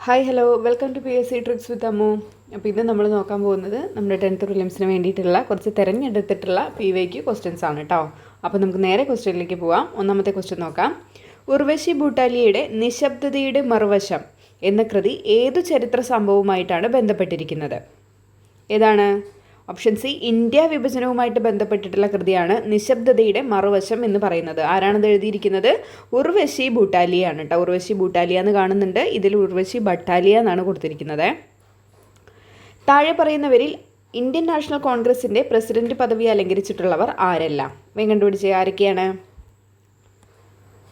Hi hello welcome to PSC tricks with Ammu. അപ്പോൾ ഇന്ന് നമ്മൾ നോക്കാൻ പോകുന്നത് നമ്മുടെ 10th പ്രിലിംസിന് വേണ്ടിയിട്ടുള്ള കുറച്ച് തിരഞ്ഞെടുത്തിട്ടുള്ള PYQ ക്വസ്റ്റ്യൻസ് ആണ് കേട്ടോ. അപ്പോൾ നമുക്ക് നേരെ ക്വസ്റ്റ്യനിലേക്ക് പോവാം. ഒന്നാമത്തെ ക്വസ്റ്റ്യൻ നോക്കാം. ഉർവശി ഭൂട്ടാലിയുടെ നിശബ്ദതയുടെ മറുവശം എന്ന കൃതി ഏതു ചരിത്ര സംഭവവുമായിട്ടാണ് ബന്ധപ്പെട്ടിരിക്കുന്നത്? ഏതാണ്? ഓപ്ഷൻ സി, ഇന്ത്യ വിഭജനവുമായിട്ട് ബന്ധപ്പെട്ടിട്ടുള്ള കൃതിയാണ് നിശബ്ദതയുടെ മറുവശം എന്ന് പറയുന്നത്. ആരാണത് എഴുതിയിരിക്കുന്നത്? ഉർവശി ഭൂട്ടാലിയാണ് കേട്ടോ. ഉർവശി ഭൂട്ടാലിയ എന്ന് കാണുന്നുണ്ട്, ഇതിൽ ഉർവശി ഭട്ടാലിയ എന്നാണ് കൊടുത്തിരിക്കുന്നത്. താഴെ പറയുന്നവരിൽ ഇന്ത്യൻ നാഷണൽ കോൺഗ്രസിൻ്റെ പ്രസിഡന്റ് പദവി അലങ്കരിച്ചിട്ടുള്ളവർ ആരെല്ലാം? വേഗം കണ്ടുപിടിച്ച് ആരൊക്കെയാണ്?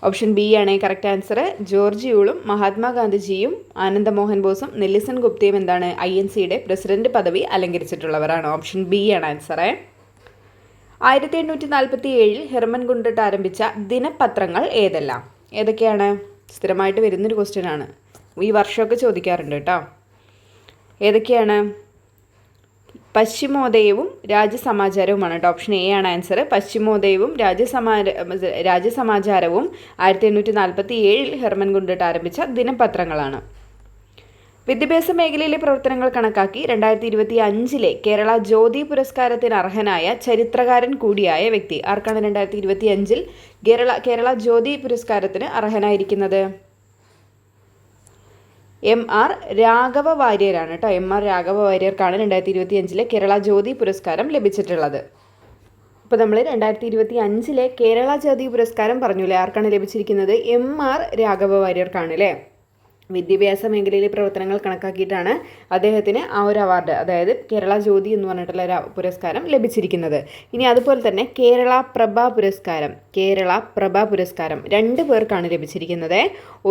ഓപ്ഷൻ ബി ആണ് കറക്റ്റ് ആൻസർ. ജോർജ് യൂളും മഹാത്മാഗാന്ധിജിയും ആനന്ദമോഹൻ ബോസും നെല്ലിസൺ ഗുപ്തയും എന്താണ് INCയുടെ പ്രസിഡന്റ് പദവി അലങ്കരിച്ചിട്ടുള്ളവരാണ്. ഓപ്ഷൻ ബി ആണ് ആൻസർ. 1847 ഹെർമൻ ഗുണ്ടട്ട് ആരംഭിച്ച ദിനപത്രങ്ങൾ ഏതെല്ലാം? ഏതൊക്കെയാണ്? സ്ഥിരമായിട്ട് വരുന്നൊരു ക്വസ്റ്റ്യൻ ആണ്, ഈ വർഷമൊക്കെ ചോദിക്കാറുണ്ട് കേട്ടോ. ഏതൊക്കെയാണ്? പശ്ചിമോദയവും രാജ്യസമാചാരവുമാണ് കേട്ടോ. ഓപ്ഷൻ എ ആണ് ആൻസർ. പശ്ചിമോദയവും രാജ്യസമാചാരവും 1847 ഹെർമൻ ഗുണ്ടട്ട് ആരംഭിച്ച ദിനപത്രങ്ങളാണ്. വിദ്യാഭ്യാസ മേഖലയിലെ പ്രവർത്തനങ്ങൾ കണക്കാക്കി 2025 കേരള ജ്യോതി പുരസ്കാരത്തിന് അർഹനായ ചരിത്രകാരൻ കൂടിയായ വ്യക്തി ആർക്കാണ് 2025 കേരള ജ്യോതി പുരസ്കാരത്തിന് അർഹനായിരിക്കുന്നത്? MR രാഘവ വാര്യരാണ് കേട്ടോ. MR രാഘവ വാര്യർക്കാണ് 2025 കേരള ജ്യോതി പുരസ്കാരം ലഭിച്ചിട്ടുള്ളത്. അപ്പോൾ നമ്മൾ 2025 കേരള ജ്യോതി പുരസ്കാരം പറഞ്ഞില്ലേ, ആർക്കാണ് ലഭിച്ചിരിക്കുന്നത്? MR രാഘവ വാര്യർക്കാണ് അല്ലേ. വിദ്യാഭ്യാസ മേഖലയിലെ പ്രവർത്തനങ്ങൾ കണക്കാക്കിയിട്ടാണ് അദ്ദേഹത്തിന് ആ ഒരു അവാർഡ്, അതായത് കേരള ജ്യോതി എന്ന് പറഞ്ഞിട്ടുള്ള ഒരു പുരസ്കാരം ലഭിച്ചിരിക്കുന്നത്. ഇനി അതുപോലെ തന്നെ കേരള പ്രഭ പുരസ്കാരം 2 പേർക്കാണ് ലഭിച്ചിരിക്കുന്നത്.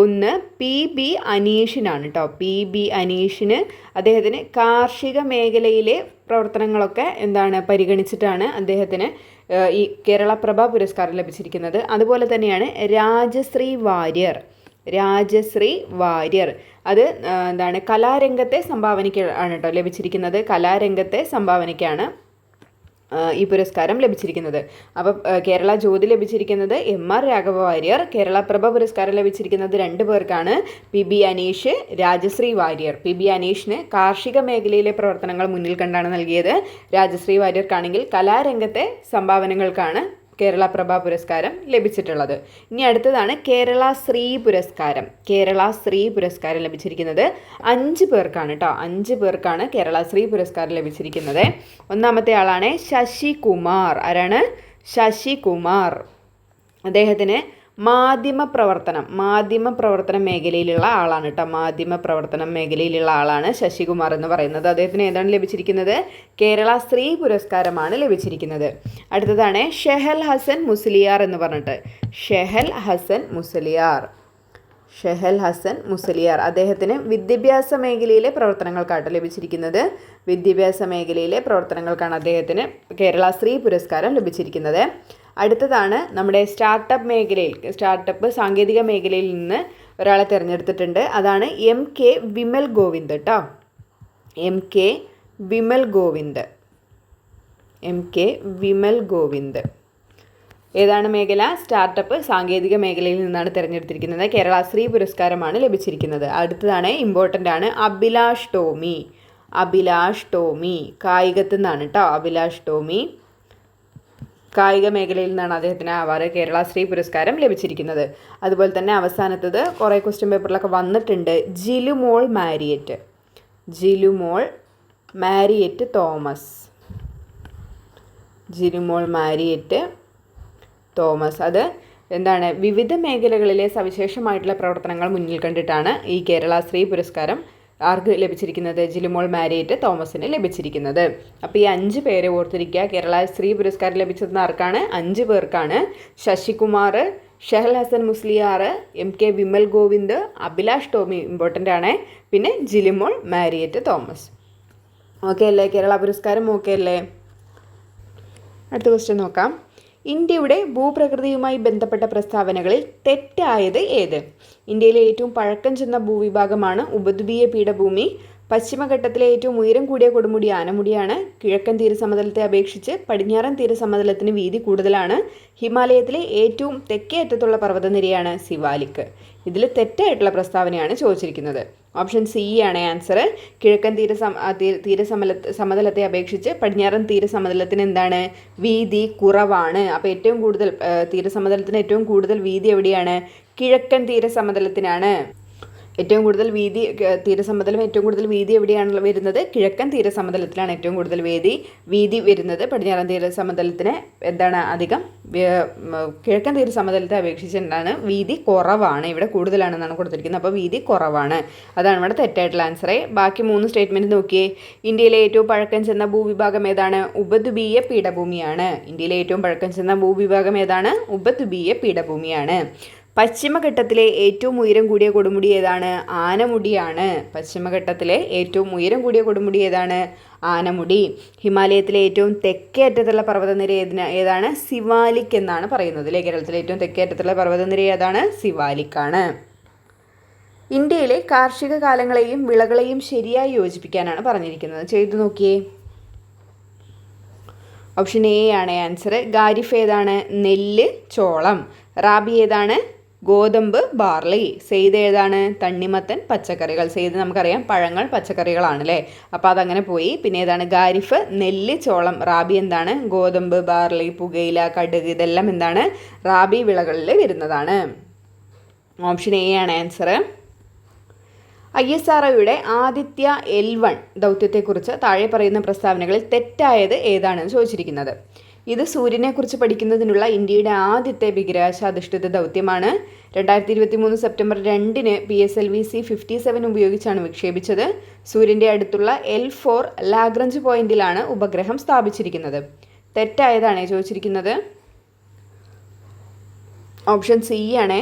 ഒന്ന് PB അനീഷിനാണ് കേട്ടോ. PB അനീഷിന് അദ്ദേഹത്തിന് കാർഷിക മേഖലയിലെ പ്രവർത്തനങ്ങളൊക്കെ പരിഗണിച്ചിട്ടാണ് അദ്ദേഹത്തിന് ഈ കേരള പ്രഭ പുരസ്കാരം ലഭിച്ചിരിക്കുന്നത്. അതുപോലെ തന്നെയാണ് രാജശ്രീ വാര്യർ അത് കലാരംഗത്തെ സംഭാവനയ്ക്ക് ആണ് കേട്ടോ ലഭിച്ചിരിക്കുന്നത്. കലാരംഗത്തെ സംഭാവനയ്ക്കാണ് ഈ പുരസ്കാരം ലഭിച്ചിരിക്കുന്നത്. അപ്പം കേരള ജ്യോതി ലഭിച്ചിരിക്കുന്നത് MR രാഘവ വാര്യർ, കേരള പ്രഭ പുരസ്കാരം ലഭിച്ചിരിക്കുന്നത് 2 പേർക്കാണ്, PB അനീഷ്, രാജശ്രീ വാര്യർ. PB അനീഷിന് കാർഷിക മേഖലയിലെ പ്രവർത്തനങ്ങൾ മുന്നിൽ കണ്ടാണ് നൽകിയത്. രാജശ്രീ വാര്യർക്കാണെങ്കിൽ കലാരംഗത്തെ സംഭാവനകൾക്കാണ് കേരള പ്രഭ പുരസ്കാരം ലഭിച്ചിട്ടുള്ളത്. ഇനി അടുത്തതാണ് കേരള ശ്രീ പുരസ്കാരം ലഭിച്ചിരിക്കുന്നത് 5 പേർക്കാണ് കേട്ടോ. 5 പേർക്കാണ് കേരള ശ്രീ പുരസ്കാരം ലഭിച്ചിരിക്കുന്നത്. ഒന്നാമത്തെ ആളാണ് ശശികുമാർ. ആരാണ്? ശശികുമാർ. അദ്ദേഹത്തിന് മാധ്യമപ്രവർത്തന മേഖലയിലുള്ള ആളാണ് കേട്ടോ. മാധ്യമപ്രവർത്തന മേഖലയിലുള്ള ആളാണ് ശശികുമാർ എന്ന് പറയുന്നത്. അദ്ദേഹത്തിന് ഏതാണ് ലഭിച്ചിരിക്കുന്നത്? കേരള ശ്രീ പുരസ്കാരമാണ് ലഭിച്ചിരിക്കുന്നത്. അടുത്തതാണ് ഷെഹൽ ഹസൻ മുസ്ലിയാർ എന്ന് പറഞ്ഞിട്ട്. ഷെഹൽ ഹസൻ മുസ്ലിയാർ അദ്ദേഹത്തിന് വിദ്യാഭ്യാസ മേഖലയിലെ പ്രവർത്തനങ്ങൾക്കാണ് ലഭിച്ചിരിക്കുന്നത്. വിദ്യാഭ്യാസ മേഖലയിലെ പ്രവർത്തനങ്ങൾക്കാണ് അദ്ദേഹത്തിന് കേരള ശ്രീ പുരസ്കാരം ലഭിച്ചിരിക്കുന്നത്. അടുത്തതാണ് നമ്മുടെ സ്റ്റാർട്ടപ്പ് സാങ്കേതിക മേഖലയിൽ നിന്ന് ഒരാളെ തിരഞ്ഞെടുത്തിട്ടുണ്ട്. അതാണ് MK വിമൽ ഗോവിന്ദ് കേട്ടോ. MK വിമൽ ഗോവിന്ദ് ഏതാണ് മേഖല? സ്റ്റാർട്ടപ്പ് സാങ്കേതിക മേഖലയിൽ നിന്നാണ് തിരഞ്ഞെടുത്തിരിക്കുന്നത്. കേരള ശ്രീ പുരസ്കാരമാണ് ലഭിച്ചിരിക്കുന്നത്. അടുത്തതാണ് ഇമ്പോർട്ടൻ്റ് ആണ് അഭിലാഷ് ടോമി കായികത്തിൽ നിന്നാണ് കേട്ടോ. അഭിലാഷ് ടോമി കായിക മേഖലയിൽ നിന്നാണ് അദ്ദേഹത്തിന് അവാർഡ് കേരള ശ്രീ പുരസ്കാരം ലഭിച്ചിരിക്കുന്നത്. അതുപോലെ തന്നെ അവസാനത്തത് കുറേ ക്വസ്റ്റ്യൻ പേപ്പറിലൊക്കെ വന്നിട്ടുണ്ട്. ജിലുമോൾ മാരിയറ്റ് തോമസ് അത് വിവിധ മേഖലകളിലെ സവിശേഷമായിട്ടുള്ള പ്രവർത്തനങ്ങൾ മുന്നിൽ കണ്ടിട്ടാണ് ഈ കേരള ശ്രീ പുരസ്കാരം ആർക്ക് ലഭിച്ചിരിക്കുന്നത്? ജിലുമോൾ മാരിയറ്റ് തോമസിന് ലഭിച്ചിരിക്കുന്നത്. അപ്പോൾ ഈ 5 പേരെ ഓർത്തിരിക്കുക. കേരള ശ്രീ പുരസ്കാരം ലഭിച്ചത് ആർക്കാണ്? 5 പേർക്കാണ്. ശശികുമാർ, ഷെഹൽ ഹസൻ മുസ്ലിയാർ, MK വിമൽ ഗോവിന്ദ്, അഭിലാഷ് ടോമി ഇമ്പോർട്ടൻ്റ് ആണ്, പിന്നെ ജിലുമോൾ മാരിയറ്റ് തോമസ്. ഓക്കെ അല്ലേ? കേരള പുരസ്കാരം ഓക്കെ അല്ലേ? അടുത്ത ക്വസ്റ്റ്യൻ നോക്കാം. ഇന്ത്യയുടെ ഭൂപ്രകൃതിയുമായി ബന്ധപ്പെട്ട പ്രസ്താവനകളിൽ തെറ്റായത് ഏത്? ഇന്ത്യയിലെ ഏറ്റവും പഴക്കം ചെന്ന ഭൂവിഭാഗമാണ് ഉപദ്വീപീയ പീഠഭൂമി. പശ്ചിമഘട്ടത്തിലെ ഏറ്റവും ഉയരം കൂടിയ കൊടുമുടി ആനമുടിയാണ്. കിഴക്കൻ തീരസമതലത്തെ അപേക്ഷിച്ച് പടിഞ്ഞാറൻ തീരസമതലത്തിന് വീതി കൂടുതലാണ്. ഹിമാലയത്തിലെ ഏറ്റവും തെക്കേ അറ്റത്തുള്ള പർവ്വതനിരയാണ് സിവാലിക്. ഇതിൽ തെറ്റായിട്ടുള്ള പ്രസ്താവനയാണ് ചോദിച്ചിരിക്കുന്നത്. ഓപ്ഷൻ സി ആണ് ആൻസർ. കിഴക്കൻ സമതലത്തെ അപേക്ഷിച്ച് പടിഞ്ഞാറൻ തീരസമതലത്തിന് എന്താണ് വീതി കുറവാണ്. അപ്പോൾ ഏറ്റവും കൂടുതൽ തീരസമതലത്തിന് ഏറ്റവും കൂടുതൽ വീതി എവിടെയാണ്? കിഴക്കൻ തീരസമതലത്തിനാണ്. ഏറ്റവും കൂടുതൽ വീതി ഏറ്റവും കൂടുതൽ വീതി എവിടെയാണ് വരുന്നത്? കിഴക്കൻ തീരസമതലത്തിലാണ് ഏറ്റവും കൂടുതൽ വീതി വരുന്നത്. പടിഞ്ഞാറൻ തീരസമതലത്തിന് എന്താണ് അധികം? കിഴക്കൻ തീരസമതലത്തെ അപേക്ഷിച്ച് എന്താണ് വീതി കുറവാണ്. ഇവിടെ കൂടുതലാണെന്നാണ് കൊടുത്തിരിക്കുന്നത്. അപ്പോൾ വീതി കുറവാണ്. അതാണ് ഇവിടെ തെറ്റായിട്ടുള്ള ആൻസർ. ബാക്കി 3 സ്റ്റേറ്റ്മെൻറ്റ് നോക്കിയേ. ഇന്ത്യയിലെ ഏറ്റവും പഴക്കം ചെന്ന ഭൂവിഭാഗം ഏതാണ്? ഉപദ്വീപീയ പീഠഭൂമിയാണ്. ഇന്ത്യയിലെ ഏറ്റവും പഴക്കം ചെന്ന ഭൂവിഭാഗം ഏതാണ്? ഉപദ്വീപീയ പീഠഭൂമിയാണ്. പശ്ചിമഘട്ടത്തിലെ ഏറ്റവും ഉയരം കൂടിയ കൊടുമുടി ഏതാണ്? ആനമുടിയാണ്. പശ്ചിമഘട്ടത്തിലെ ഏറ്റവും ഉയരം കൂടിയ കൊടുമുടി ഏതാണ്? ആനമുടി. ഹിമാലയത്തിലെ ഏറ്റവും തെക്കേ അറ്റത്തുള്ള പർവ്വതനിര ഏതാണ്? സിവാലിക് എന്നാണ് പറയുന്നത് അല്ലേ. കേരളത്തിലെ ഏറ്റവും തെക്കേ അറ്റത്തുള്ള പർവ്വതനിര ഏതാണ്? സിവാലിക് ആണ്. ഇന്ത്യയിലെ കാർഷിക കാലങ്ങളെയും വിളകളെയും ശരിയായി യോജിപ്പിക്കാനാണ് പറഞ്ഞിരിക്കുന്നത്. ചെയ്തു നോക്കിയേ. ഓപ്ഷൻ എ ആണ് ആൻസർ. ഖാരിഫ് ഏതാണ്? നെല്ല്, ചോളം. റാബി ഏതാണ്? ഗോതമ്പ്, ബാർലി. സെയ്ദ് ഏതാണ്? തണ്ണിമത്തൻ, പച്ചക്കറികൾ. സെയ്ദ് നമുക്കറിയാം പഴങ്ങൾ പച്ചക്കറികളാണ് അല്ലേ. അപ്പോൾ അതങ്ങനെ പോയി. പിന്നെ ഏതാണ്? ഖാരിഫ് നെല്ല്, ചോളം. റാബി എന്താണ്? ഗോതമ്പ്, ബാർലി, പുകയില, കടുക്. ഇതെല്ലാം എന്താണ്? റാബി വിളകളിൽ വരുന്നതാണ്. ഓപ്ഷൻ എ ആണ് ആൻസർ. ISROയുടെ ആദിത്യ L1 ദൗത്യത്തെക്കുറിച്ച് താഴെ പറയുന്ന പ്രസ്താവനകളിൽ തെറ്റായത് ഏതാണെന്ന് ചോദിച്ചിരിക്കുന്നത്. ഇത് സൂര്യനെക്കുറിച്ച് പഠിക്കുന്നതിനുള്ള ഇന്ത്യയുടെ ആദ്യത്തെ ബഹിരാകാശാധിഷ്ഠിത ദൗത്യമാണ്. 2023 സെപ്റ്റംബർ 2 PSLV-C57 ഉപയോഗിച്ചാണ് വിക്ഷേപിച്ചത്. സൂര്യൻ്റെ അടുത്തുള്ള L4 ലാഗ്രഞ്ച് പോയിന്റിലാണ് ഉപഗ്രഹം സ്ഥാപിച്ചിരിക്കുന്നത്. തെറ്റായതാണ് ചോദിച്ചിരിക്കുന്നത്. ഓപ്ഷൻ സി ആണ്.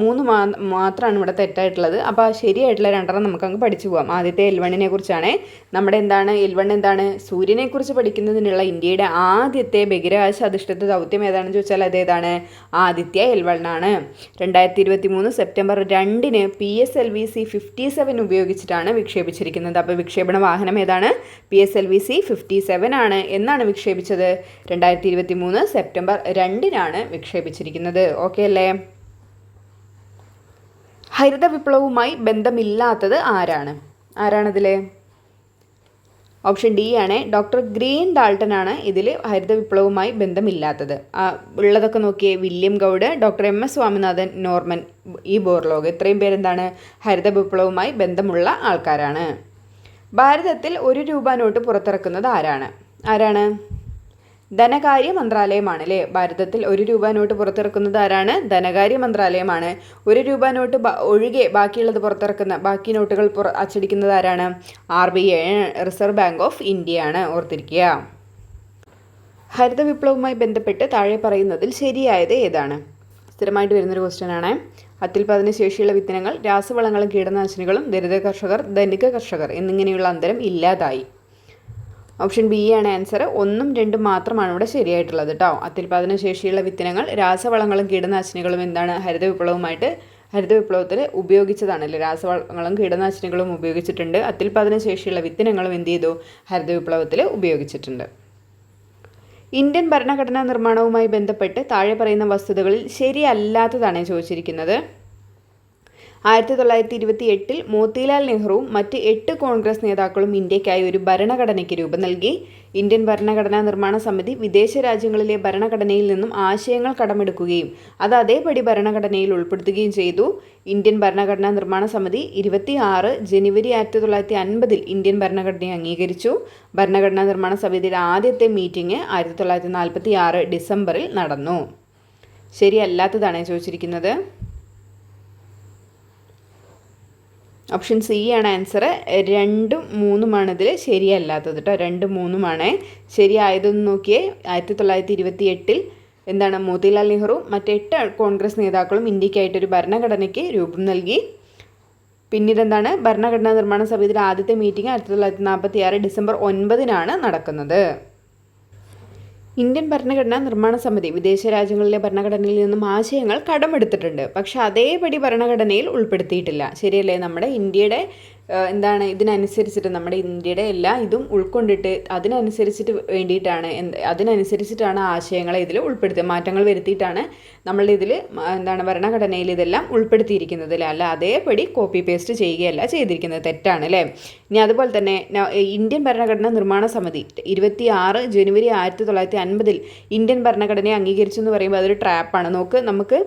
3 മാത്രമാണ് ഇവിടെ തെറ്റായിട്ടുള്ളത്. അപ്പോൾ ശരിയായിട്ടുള്ള 2 നമുക്കങ്ങ് പഠിച്ചു പോകാം. ആദ്യത്തെ L1 കുറിച്ചാണ്. നമ്മുടെ എന്താണ് L1 എന്താണ്? സൂര്യനെക്കുറിച്ച് പഠിക്കുന്നതിനുള്ള ഇന്ത്യയുടെ ആദ്യത്തെ ബഹിരാകാശ അധിഷ്ഠിത ദൗത്യം ഏതാണെന്ന് ചോദിച്ചാൽ അതേതാണ്? ആദിത്യ L1 ആണ്. 2023 സെപ്റ്റംബർ 2 PSLV-C57 ഉപയോഗിച്ചിട്ടാണ് വിക്ഷേപിച്ചിരിക്കുന്നത്. അപ്പോൾ വിക്ഷേപണ വാഹനം ഏതാണ്? PSLV-C57 ആണ്. എന്നാണ് വിക്ഷേപിച്ചത്? 2023 സെപ്റ്റംബർ 2 വിക്ഷേപിച്ചിരിക്കുന്നത്. ഓക്കെ അല്ലേ? ഹരിത വിപ്ലവവുമായി ബന്ധമില്ലാത്തത് ആരാണതിൽ? ഓപ്ഷൻ ഡി ആണ്. ഡോക്ടർ ഗ്രീൻ ഡാൾട്ടൺ ആണ് ഇതിൽ ഹരിത വിപ്ലവവുമായി ബന്ധമില്ലാത്തത്. ഉള്ളതൊക്കെ നോക്കിയേ. William Gaud, doctor MS Swaminathan, Norman Borlaug. ഇത്രയും പേരെന്താണ്? ഹരിത വിപ്ലവവുമായി ബന്ധമുള്ള ആൾക്കാരാണ്. ഭാരതത്തിൽ 1 രൂപ നോട്ട് പുറത്തിറക്കുന്നത് ആരാണ്? ധനകാര്യ മന്ത്രാലയമാണ് അല്ലേ. ഭാരതത്തിൽ 1 രൂപ നോട്ട് പുറത്തിറക്കുന്നത് ആരാണ്? ധനകാര്യ മന്ത്രാലയമാണ്. 1 രൂപ നോട്ട് ഒഴികെ ബാക്കിയുള്ളത് ബാക്കി നോട്ടുകൾ അച്ചടിക്കുന്നത് ആരാണ്? RBI, reserve bank of India ആണ്. ഓർത്തിരിക്കുക. ഹരിത വിപ്ലവവുമായി ബന്ധപ്പെട്ട് താഴെ പറയുന്നതിൽ ശരിയായത് ഏതാണ്? സ്ഥിരമായിട്ട് വരുന്നൊരു ക്വസ്റ്റ്യൻ ആണ്. അത്യുൽപാദന ശേഷിയുള്ള വിത്തിനങ്ങൾ, രാസവളങ്ങളും കീടനാശിനികളും ദരിദ്ര കർഷകർ, ധനിക കർഷകർ എന്നിങ്ങനെയുള്ള അന്തരം ഇല്ലാതായി. ഓപ്ഷൻ ബി ആണ് ആൻസർ. 1ഉം 2ഉം മാത്രമാണ് ഇവിടെ ശരിയായിട്ടുള്ളത് കേട്ടോ. അത്യുൽപാദന ശേഷിയുള്ള വിത്തിനങ്ങൾ, രാസവളങ്ങളും കീടനാശിനികളും എന്താണ്? ഹരിത വിപ്ലവത്തിൽ ഉപയോഗിച്ചതാണല്ലേ. രാസവളങ്ങളും കീടനാശിനികളും ഉപയോഗിച്ചിട്ടുണ്ട്. അത്യുൽപാദന ശേഷിയുള്ള വിത്തിനങ്ങളും എന്ത് ചെയ്തു? ഹരിത വിപ്ലവത്തിൽ ഉപയോഗിച്ചിട്ടുണ്ട്. ഇന്ത്യൻ ഭരണഘടനാ നിർമ്മാണവുമായി ബന്ധപ്പെട്ട് താഴെ പറയുന്ന വസ്തുതകളിൽ ശരിയല്ലാത്തതാണ് ചോദിച്ചിരിക്കുന്നത്. 1928 മോത്തിലാൽ നെഹ്റുവും മറ്റ് 8 കോൺഗ്രസ് നേതാക്കളും ഇന്ത്യക്കായി ഒരു ഭരണഘടനയ്ക്ക് രൂപം നൽകി. ഇന്ത്യൻ ഭരണഘടനാ നിർമ്മാണ സമിതി വിദേശ രാജ്യങ്ങളിലെ ഭരണഘടനയിൽ നിന്നും ആശയങ്ങൾ കടമെടുക്കുകയും അത് അതേപടി ഭരണഘടനയിൽ ഉൾപ്പെടുത്തുകയും ചെയ്തു. ഇന്ത്യൻ ഭരണഘടനാ നിർമ്മാണ സമിതി 26 ജനുവരി 1950 ഇന്ത്യൻ ഭരണഘടനയെ അംഗീകരിച്ചു. ഭരണഘടനാ നിർമ്മാണ സമിതിയുടെ ആദ്യത്തെ മീറ്റിംഗ് 1946 ഡിസംബറിൽ നടന്നു. ശരിയല്ലാത്തതാണ് ചോദിച്ചിരിക്കുന്നത്. ഓപ്ഷൻ സി ആണ് ആൻസർ. 2ഉം 3ഉമാണ് ഇതിൽ ശരിയല്ലാത്തത് കേട്ടോ. 2ഉം 3ഉമാണ്. ശരിയായതൊന്ന് നോക്കിയേ. 1928 എന്താണ്? മോത്തിലാൽ നെഹ്റു മറ്റ് 8 കോൺഗ്രസ് നേതാക്കളും ഇന്ത്യക്കായിട്ടൊരു ഭരണഘടനയ്ക്ക് രൂപം നൽകി. പിന്നീട് എന്താണ്? ഭരണഘടനാ നിർമ്മാണ സമിതിയുടെ ആദ്യത്തെ മീറ്റിംഗ് 1946 ഡിസംബർ 9 നടക്കുന്നത്. ഇന്ത്യൻ ഭരണഘടനാ നിർമ്മാണ സമിതി വിദേശ രാജ്യങ്ങളിലെ ഭരണഘടനയിൽ നിന്നും ആശയങ്ങൾ കടമെടുത്തിട്ടുണ്ട്. പക്ഷെ അതേപടി ഭരണഘടനയിൽ ഉൾപ്പെടുത്തിയിട്ടില്ല. ശരിയല്ലേ? നമ്മുടെ ഇന്ത്യയുടെ എന്താണ് ഇതിനനുസരിച്ചിട്ട് നമ്മുടെ ഇന്ത്യയുടെ എല്ലാ ഇതും ഉൾക്കൊണ്ടിട്ട് അതിനനുസരിച്ചിട്ട് വേണ്ടിയിട്ടാണ് അതിനനുസരിച്ചിട്ടാണ് ആശയങ്ങളെ ഇതിൽ ഉൾപ്പെടുത്തുക, മാറ്റങ്ങൾ വരുത്തിയിട്ടാണ് നമ്മളുടെ ഇതിൽ എന്താണ് ഭരണഘടനയിൽ ഇതെല്ലാം ഉൾപ്പെടുത്തിയിരിക്കുന്നത് അല്ലേ. അല്ല അതേപടി കോപ്പി പേസ്റ്റ് ചെയ്യുകയല്ല ചെയ്തിരിക്കുന്നത്, തെറ്റാണ് അല്ലേ. ഇനി അതുപോലെ തന്നെ ഇന്ത്യൻ ഭരണഘടനാ നിർമ്മാണ സമിതി 26 ജനുവരി 1950 ഇന്ത്യൻ ഭരണഘടനയെ അംഗീകരിച്ചു എന്ന് പറയുമ്പോൾ അതൊരു ട്രാപ്പാണ്. നമുക്ക്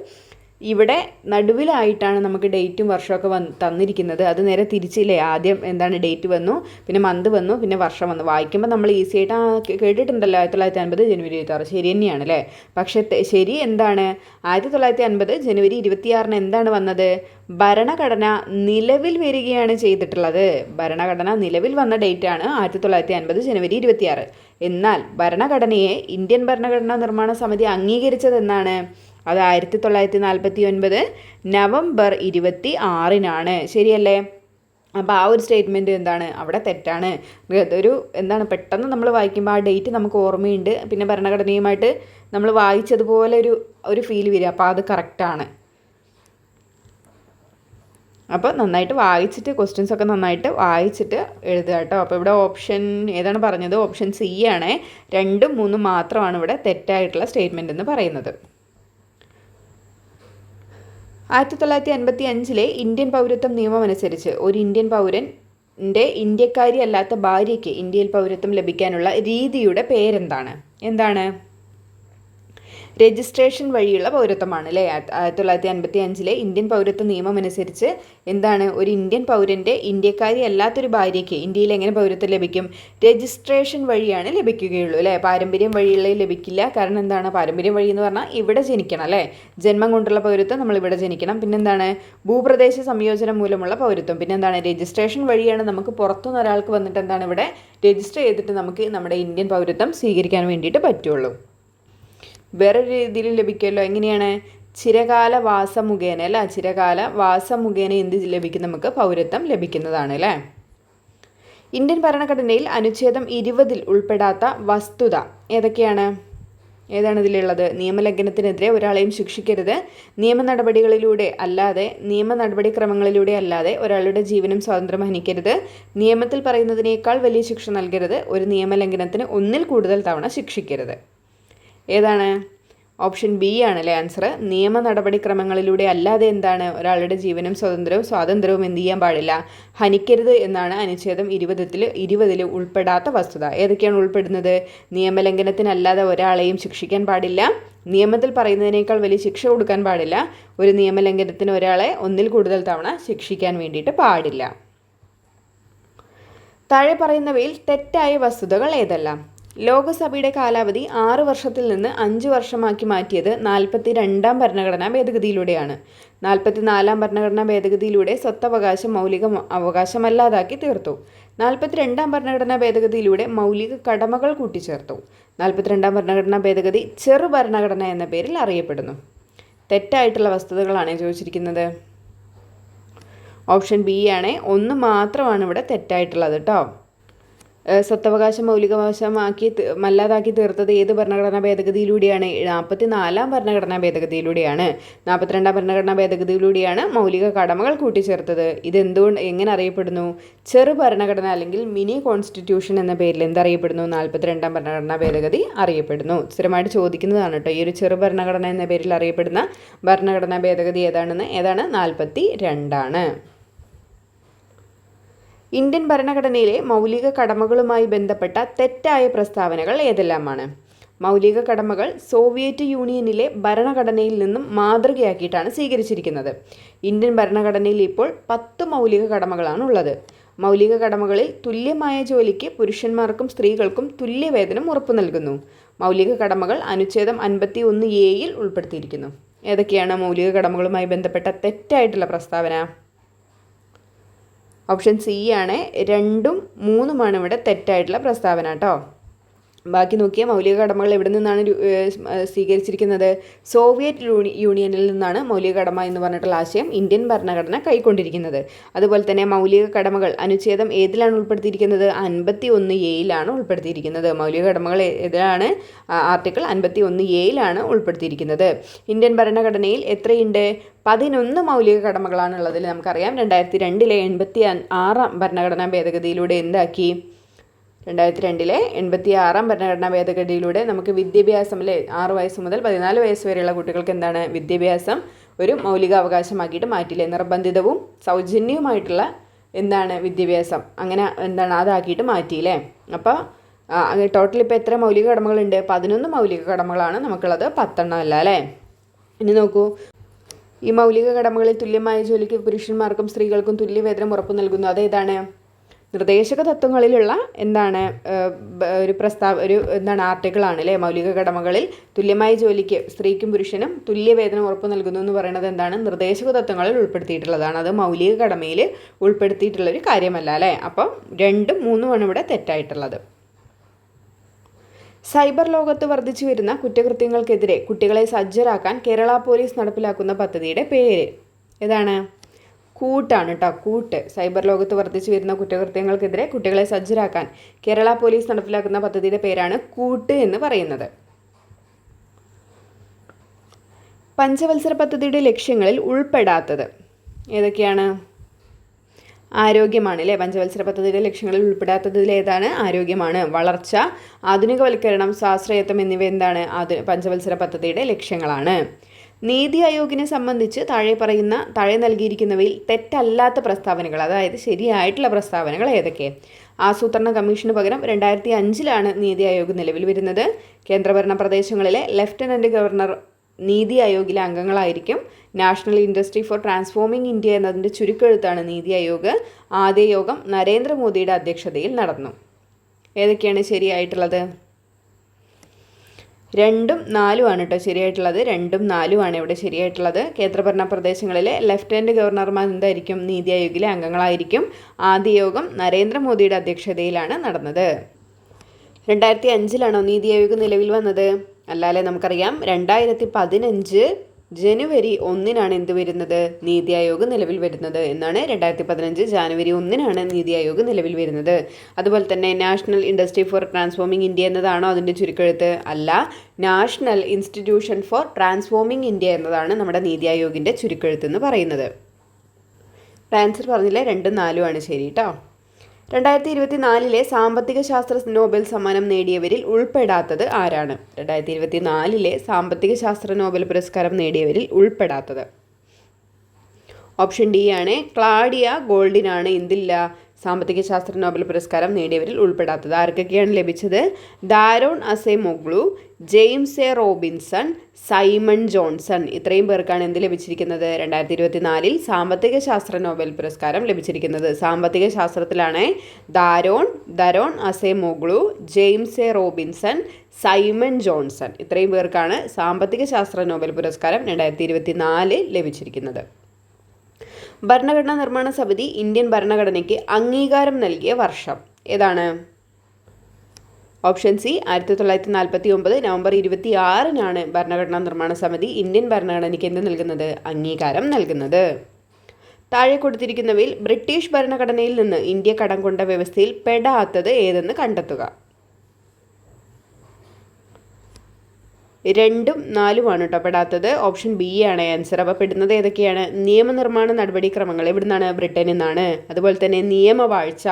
ഇവിടെ നടുവിലായിട്ടാണ് നമുക്ക് ഡേറ്റും വർഷമൊക്കെ തന്നിരിക്കുന്നത്. അത് നേരെ തിരിച്ചില്ലേ, ആദ്യം എന്താണ് ഡേറ്റ് വന്നു, പിന്നെ മന്ത് വന്നു, പിന്നെ വർഷം വന്നു. വായിക്കുമ്പോൾ നമ്മൾ ഈസി ആയിട്ട് കേട്ടിട്ടുണ്ടല്ലോ 1950 ജനുവരി 26, ശരി തന്നെയാണ് അല്ലേ. പക്ഷേ ശരി എന്താണ്, 1950 ജനുവരി 26 എന്താണ് വന്നത്, ഭരണഘടന നിലവിൽ വരികയാണ് ചെയ്തിട്ടുള്ളത്. ഭരണഘടന നിലവിൽ വന്ന ഡേറ്റാണ് 1950 ജനുവരി 26. എന്നാൽ ഭരണഘടനയെ ഇന്ത്യൻ ഭരണഘടനാ നിർമ്മാണ സമിതി അംഗീകരിച്ചത് എന്നാണ്, അത് 1949 നവംബർ 26 ശരിയല്ലേ. അപ്പോൾ ആ ഒരു സ്റ്റേറ്റ്മെൻറ്റ് എന്താണ് അവിടെ തെറ്റാണ്. ഒരു എന്താണ് പെട്ടെന്ന് നമ്മൾ വായിക്കുമ്പോൾ ആ ഡേറ്റ് നമുക്ക് ഓർമ്മയുണ്ട്, പിന്നെ ഭരണഘടനയുമായിട്ട് നമ്മൾ വായിച്ചതുപോലെ ഒരു ഫീൽ വരിക, അപ്പോൾ അത് കറക്റ്റാണ്. അപ്പോൾ നന്നായിട്ട് വായിച്ചിട്ട് ക്വസ്റ്റ്യൻസ് ഒക്കെ നന്നായിട്ട് വായിച്ചിട്ട് എഴുതുക കേട്ടോ. അപ്പോൾ ഇവിടെ ഓപ്ഷൻ ഏതാണ് പറഞ്ഞത്, ഓപ്ഷൻ സി ആണ്. 2, 3 മാത്രമാണ് ഇവിടെ തെറ്റായിട്ടുള്ള സ്റ്റേറ്റ്മെൻറ്റ് എന്ന് പറയുന്നത്. 1955 ഇന്ത്യൻ പൗരത്വം നിയമം അനുസരിച്ച് ഒരു ഇന്ത്യൻ പൗരൻ്റെ ഇന്ത്യക്കാരി അല്ലാത്ത ഭാര്യയ്ക്ക് ഇന്ത്യയിൽ പൗരത്വം ലഭിക്കാനുള്ള രീതിയുടെ പേരെന്താണ്? എന്താണ്? രജിസ്ട്രേഷൻ വഴിയുള്ള പൗരത്വമാണ് അല്ലേ. 1955 ഇന്ത്യൻ പൗരത്വ നിയമം അനുസരിച്ച് എന്താണ്, ഒരു ഇന്ത്യൻ പൗരൻ്റെ ഇന്ത്യക്കാരി അല്ലാത്തൊരു ഭാര്യയ്ക്ക് ഇന്ത്യയിൽ എങ്ങനെ പൗരത്വം ലഭിക്കും? രജിസ്ട്രേഷൻ വഴിയാണ് ലഭിക്കുകയുള്ളൂ അല്ലേ. പാരമ്പര്യം വഴിയുള്ള ലഭിക്കില്ല. കാരണം എന്താണ്, പാരമ്പര്യം വഴി എന്ന് പറഞ്ഞാൽ ഇവിടെ ജനിക്കണം അല്ലേ, ജന്മം കൊണ്ടുള്ള പൗരത്വം നമ്മൾ ഇവിടെ ജനിക്കണം. പിന്നെന്താണ്, ഭൂപ്രദേശ സംയോജനം മൂലമുള്ള പൗരത്വം. പിന്നെന്താണ്, രജിസ്ട്രേഷൻ വഴിയാണ് നമുക്ക് പുറത്തുനിന്ന് ഒരാൾക്ക് വന്നിട്ട് എന്താണ് ഇവിടെ രജിസ്റ്റർ ചെയ്തിട്ട് നമുക്ക് നമ്മുടെ ഇന്ത്യൻ പൗരത്വം സ്വീകരിക്കാൻ വേണ്ടിയിട്ട് പറ്റുള്ളൂ. വേറൊരു രീതിയിൽ ലഭിക്കുമല്ലോ, എങ്ങനെയാണ്, ചിരകാല വാസം മുഖേന അല്ല, ചിരകാല വാസം മുഖേന എന്ത് ലഭിക്കും, നമുക്ക് പൗരത്വം ലഭിക്കുന്നതാണ് അല്ലേ. ഇന്ത്യൻ ഭരണഘടനയിൽ അനുച്ഛേദം 20 ഉൾപ്പെടാത്ത വസ്തുത ഏതാണ് ഇതിലുള്ളത്? നിയമലംഘനത്തിനെതിരെ ഒരാളെയും ശിക്ഷിക്കരുത്, നിയമ നടപടിക്രമങ്ങളിലൂടെ അല്ലാതെ ഒരാളുടെ ജീവനും സ്വാതന്ത്ര്യം ഹനിക്കരുത്, നിയമത്തിൽ പറയുന്നതിനേക്കാൾ വലിയ ശിക്ഷ നൽകരുത്, ഒരു നിയമലംഘനത്തിന് 1 കൂടുതൽ തവണ ശിക്ഷിക്കരുത്. ഏതാണ്? ഓപ്ഷൻ ബി ആണല്ലേ ആൻസർ. നിയമ നടപടിക്രമങ്ങളിലൂടെ അല്ലാതെ എന്താണ്, ഒരാളുടെ ജീവനും സ്വാതന്ത്ര്യവും എന്ത് ചെയ്യാൻ പാടില്ല, ഹനിക്കരുത് എന്നാണ് അനുച്ഛേദം 20 ഉൾപ്പെടാത്ത വസ്തുത. ഏതൊക്കെയാണ് ഉൾപ്പെടുന്നത്? നിയമലംഘനത്തിനല്ലാതെ ഒരാളെയും ശിക്ഷിക്കാൻ പാടില്ല, നിയമത്തിൽ പറയുന്നതിനേക്കാൾ വലിയ ശിക്ഷ കൊടുക്കാൻ പാടില്ല, ഒരു നിയമലംഘനത്തിന് ഒരാളെ 1 കൂടുതൽ തവണ ശിക്ഷിക്കാൻ വേണ്ടിയിട്ട് പാടില്ല. താഴെ പറയുന്നവയിൽ തെറ്റായ വസ്തുതകൾ ഏതെല്ലാം? ലോകസഭയുടെ കാലാവധി 6 വർഷത്തിൽ നിന്ന് 5 വർഷമാക്കി മാറ്റിയത് 42ാം ഭരണഘടനാ ഭേദഗതിയിലൂടെയാണ്. 44ാം ഭരണഘടനാ ഭേദഗതിയിലൂടെ സ്വത്തവകാശം മൗലിക അവകാശമല്ലാതാക്കി തീർത്തു. 42ാം ഭരണഘടനാ ഭേദഗതിയിലൂടെ മൗലിക കടമകൾ കൂട്ടിച്ചേർത്തു. 42ാം ഭരണഘടനാ ഭേദഗതി ചെറു ഭരണഘടന എന്ന പേരിൽ അറിയപ്പെടുന്നു. തെറ്റായിട്ടുള്ള വസ്തുതകളാണ് ചോദിച്ചിരിക്കുന്നത്. ഓപ്ഷൻ ബി ആണ്. 1 മാത്രമാണ് ഇവിടെ തെറ്റായിട്ടുള്ളത് കേട്ടോ. സ്വത്തവകാശം മല്ലാതാക്കി തീർത്തത് ഏത് ഭരണഘടനാ ഭേദഗതിയിലൂടെയാണ്? 44ാം ഭരണഘടനാ ഭേദഗതിയിലൂടെയാണ്. 42ാം ഭരണഘടനാ ഭേദഗതിയിലൂടെയാണ് മൗലിക കടമകൾ കൂട്ടിച്ചേർത്തത്. എങ്ങനെ അറിയപ്പെടുന്നു? ചെറു ഭരണഘടന അല്ലെങ്കിൽ മിനി കോൺസ്റ്റിറ്റ്യൂഷൻ എന്ന പേരിൽ എന്തറിയപ്പെടുന്നു? 42ാം ഭരണഘടനാ ഭേദഗതി അറിയപ്പെടുന്നു. സ്ഥിരമായിട്ട് ചോദിക്കുന്നതാണ് കേട്ടോ. ഈ ഒരു ചെറു ഭരണഘടന എന്ന പേരിൽ അറിയപ്പെടുന്ന ഭരണഘടനാ ഭേദഗതി ഏതാണ്? 42 ഇന്ത്യൻ ഭരണഘടനയിലെ മൗലിക കടമകളുമായി ബന്ധപ്പെട്ട തെറ്റായ പ്രസ്താവനകൾ ഏതെല്ലാമാണ്? മൗലിക കടമകൾ സോവിയറ്റ് യൂണിയനിലെ ഭരണഘടനയിൽ നിന്നും മാതൃകയാക്കിയിട്ടാണ് സ്വീകരിച്ചിരിക്കുന്നത്. ഇന്ത്യൻ ഭരണഘടനയിൽ ഇപ്പോൾ 10 മൗലിക കടമകളാണ് ഉള്ളത്. മൗലിക കടമകളിൽ തുല്യമായ ജോലിക്ക് പുരുഷന്മാർക്കും സ്ത്രീകൾക്കും തുല്യവേതനം ഉറപ്പു നൽകുന്നു. മൗലിക കടമകൾ അനുച്ഛേദം 51A ഉൾപ്പെടുത്തിയിരിക്കുന്നു. ഏതൊക്കെയാണ് മൗലിക കടമകളുമായി ബന്ധപ്പെട്ട തെറ്റായിട്ടുള്ള പ്രസ്താവന? ഓപ്ഷൻ സി ആണ്. 2ഉം 3ഉമാണ് ഇവിടെ തെറ്റായിട്ടുള്ള പ്രസ്താവന കേട്ടോ. ബാക്കി നോക്കിയാൽ മൗലിക കടമകൾ എവിടെ നിന്നാണ് സ്വീകരിച്ചിരിക്കുന്നത്? സോവിയറ്റ് യൂണിയനിൽ നിന്നാണ് മൗലിക കടമ എന്ന് പറഞ്ഞിട്ടുള്ള ആശയം ഇന്ത്യൻ ഭരണഘടന കൈക്കൊണ്ടിരിക്കുന്നത്. അതുപോലെ തന്നെ മൗലിക കടമകൾ അനുച്ഛേദം ഏതിലാണ് ഉൾപ്പെടുത്തിയിരിക്കുന്നത്? 51A ഉൾപ്പെടുത്തിയിരിക്കുന്നത്. മൗലിക കടമകൾ ഏതാണ്? ആർട്ടിക്കിൾ 51A ഉൾപ്പെടുത്തിയിരിക്കുന്നത്. ഇന്ത്യൻ ഭരണഘടനയിൽ എത്രയുണ്ട്? 11 മൗലിക കടമകളാണുള്ളതിൽ. നമുക്കറിയാം 2002 86 ഭരണഘടനാ ഭേദഗതിയിലൂടെ എന്താക്കി? 2002 86 ഭരണഘടനാ ഭേദഗതിയിലൂടെ നമുക്ക് വിദ്യാഭ്യാസം 6 വയസ്സ് മുതൽ 14 വയസ്സ് വരെയുള്ള കുട്ടികൾക്ക് എന്താണ്? വിദ്യാഭ്യാസം ഒരു മൗലിക അവകാശമാക്കിയിട്ട് മാറ്റില്ലേ? നിർബന്ധിതവും സൗജന്യവുമായിട്ടുള്ള എന്താണ്? വിദ്യാഭ്യാസം അങ്ങനെ എന്താണ്? അതാക്കിയിട്ട് മാറ്റിയില്ലേ? അപ്പോൾ ടോട്ടൽ ഇപ്പോൾ എത്ര മൗലിക കടമകളുണ്ട്? 11 മൗലിക കടമകളാണ് നമുക്കുള്ളത്, 10 അല്ല അല്ലേ? ഇനി നോക്കൂ, ഈ മൗലിക കടമകളിൽ തുല്യമായ ജോലിക്ക് പുരുഷന്മാർക്കും സ്ത്രീകൾക്കും തുല്യവേതനം ഉറപ്പു നൽകുന്നു. അതേതാണ്? നിർദ്ദേശക തത്വങ്ങളിലുള്ള എന്താണ്? ഒരു എന്താണ്? ആർട്ടിക്കിളാണ് അല്ലേ? മൗലിക കടമകളിൽ തുല്യമായ ജോലിക്ക് സ്ത്രീക്കും പുരുഷനും തുല്യവേതനം ഉറപ്പു നൽകുന്നു എന്ന് പറയുന്നത് എന്താണ്? നിർദ്ദേശക തത്വങ്ങളിൽ ഉൾപ്പെടുത്തിയിട്ടുള്ളതാണ്. അത് മൗലിക കടമയിൽ ഉൾപ്പെടുത്തിയിട്ടുള്ളൊരു കാര്യമല്ല അല്ലേ? അപ്പം 2ഉം 3ഉമാണ് ഇവിടെ തെറ്റായിട്ടുള്ളത്. സൈബർ ലോകത്ത് വർദ്ധിച്ചു വരുന്ന കുറ്റകൃത്യങ്ങൾക്കെതിരെ കുട്ടികളെ സജ്ജരാക്കാൻ കേരള പോലീസ് നടപ്പിലാക്കുന്ന പദ്ധതിയുടെ പേര് ഏതാണ്? കൂട്ടാണ് കേട്ടോ, കൂട്ട്. സൈബർ ലോകത്ത് വർദ്ധിച്ചു വരുന്ന കുറ്റകൃത്യങ്ങൾക്കെതിരെ കുട്ടികളെ സജ്ജരാക്കാൻ കേരള പോലീസ് നടപ്പിലാക്കുന്ന പദ്ധതിയുടെ പേരാണ് കൂട്ട് എന്ന് പറയുന്നത്. പഞ്ചവത്സര പദ്ധതിയുടെ ലക്ഷ്യങ്ങളിൽ ഉൾപ്പെടാത്തത് ഏതൊക്കെയാണ്? ആരോഗ്യമാണ് അല്ലേ? പഞ്ചവത്സര പദ്ധതിയുടെ ലക്ഷ്യങ്ങളിൽ ഉൾപ്പെടാത്തതിൽ ഏതാണ്? ആരോഗ്യമാണ്. വളർച്ച, ആധുനികവൽക്കരണം, സ്വാശ്രയത്വം എന്നിവ എന്താണ്? പഞ്ചവത്സര പദ്ധതിയുടെ ലക്ഷ്യങ്ങളാണ്. നീതി ആയോഗിനെ സംബന്ധിച്ച് താഴെ നൽകിയിരിക്കുന്നവയിൽ തെറ്റല്ലാത്ത പ്രസ്താവനകൾ, അതായത് ശരിയായിട്ടുള്ള പ്രസ്താവനകൾ ഏതൊക്കെ? ആസൂത്രണ കമ്മീഷന് പകരം 2005 നീതി ആയോഗ് നിലവിൽ വരുന്നത്. കേന്ദ്രഭരണ പ്രദേശങ്ങളിലെ ലഫ്റ്റനന്റ് ഗവർണർ നീതി ആയോഗിലെ അംഗങ്ങളായിരിക്കും. National industry for transforming India എന്നതിൻ്റെ ചുരുക്കെഴുത്താണ് നീതി ആയോഗ്. ആദ്യ യോഗം നരേന്ദ്രമോദിയുടെ അധ്യക്ഷതയിൽ നടന്നു. ഏതൊക്കെയാണ് ശരിയായിട്ടുള്ളത്? 2ഉം 4ഉമാണ് കേട്ടോ ശരിയായിട്ടുള്ളത്. 2ഉം 4ഉമാണ് ഇവിടെ ശരിയായിട്ടുള്ളത്. കേന്ദ്രഭരണ പ്രദേശങ്ങളിലെ ലഫ്റ്റനന്റ് ഗവർണർമാർ എന്തായിരിക്കും? നീതി ആയോഗിലെ അംഗങ്ങളായിരിക്കും. ആദ്യ യോഗം നരേന്ദ്രമോദിയുടെ അധ്യക്ഷതയിലാണ് നടന്നത്. 2005 നീതി ആയോഗ് നിലവിൽ വന്നത്? അല്ലാതെ നമുക്കറിയാം 2015 ജനുവരി 1 എന്ത് വരുന്നത്? നീതി ആയോഗ് നിലവിൽ വരുന്നത് എന്നാണ്. 2015 ജനുവരി 1 നീതി ആയോഗ് നിലവിൽ വരുന്നത്. അതുപോലെ തന്നെ national industry for transforming India എന്നതാണോ അതിൻ്റെ ചുരുക്കെഴുത്ത്? അല്ല, national institution for transforming India എന്നതാണ് നമ്മുടെ നീതി ആയോഗിൻ്റെ ചുരുക്കെഴുത്ത് എന്ന് പറയുന്നത്. ആൻസർ പറഞ്ഞില്ലേ? 2ഉം 4ഉമാണ് ശരി കേട്ടോ. 2024 സാമ്പത്തിക ശാസ്ത്ര നോബൽ സമ്മാനം നേടിയവരിൽ ഉൾപ്പെടാത്തത് ആരാണ്? 2024 സാമ്പത്തിക ശാസ്ത്ര നോബൽ പുരസ്കാരം നേടിയവരിൽ ഉൾപ്പെടാത്തത് ഓപ്ഷൻ ഡി ആണ്. ക്ലാഡിയ ഗോൾഡിനാണ് എന്തില്ല? സാമ്പത്തിക ശാസ്ത്ര നോബൽ പുരസ്കാരം നേടിയവരിൽ ഉൾപ്പെടാത്തത്. ആർക്കൊക്കെയാണ് ലഭിച്ചത്? Daron Acemoglu, James A Robinson, Simon Johnson. ഇത്രയും പേർക്കാണ് എന്ത് ലഭിച്ചിരിക്കുന്നത്? 2024 സാമ്പത്തിക ശാസ്ത്ര നോബൽ പുരസ്കാരം ലഭിച്ചിരിക്കുന്നത്. സാമ്പത്തിക ശാസ്ത്രത്തിലാണ് Daron Acemoglu, James A Robinson, Simon Johnson. ഇത്രയും പേർക്കാണ് സാമ്പത്തിക ശാസ്ത്ര നോബൽ പുരസ്കാരം 2024 ലഭിച്ചിരിക്കുന്നത്. ഭരണഘടനാ നിർമ്മാണ സമിതി ഇന്ത്യൻ ഭരണഘടനയ്ക്ക് അംഗീകാരം നൽകിയ വർഷം ഏതാണ്? ഓപ്ഷൻ സി 1949 നവംബർ 26 ഭരണഘടനാ നിർമ്മാണ സമിതി ഇന്ത്യൻ ഭരണഘടനയ്ക്ക് എന്ത് നൽകുന്നത്? അംഗീകാരം നൽകുന്നത്. താഴെ കൊടുത്തിരിക്കുന്നവയിൽ ബ്രിട്ടീഷ് ഭരണഘടനയിൽ നിന്ന് ഇന്ത്യ കടം കൊണ്ട വ്യവസ്ഥയിൽ പെടാത്തത് ഏതെന്ന് കണ്ടെത്തുക. 2ഉം 4ഉമാണ് കേട്ടോ പെടാത്തത്. ഓപ്ഷൻ ബി ആണ് ആൻസർ. അപ്പോൾ പെടുന്നത് ഏതൊക്കെയാണ്? നിയമനിർമ്മാണ നടപടിക്രമങ്ങൾ എവിടുന്നാണ്? ബ്രിട്ടനിൽ നിന്നാണ്. അതുപോലെ തന്നെ നിയമവാഴ്ച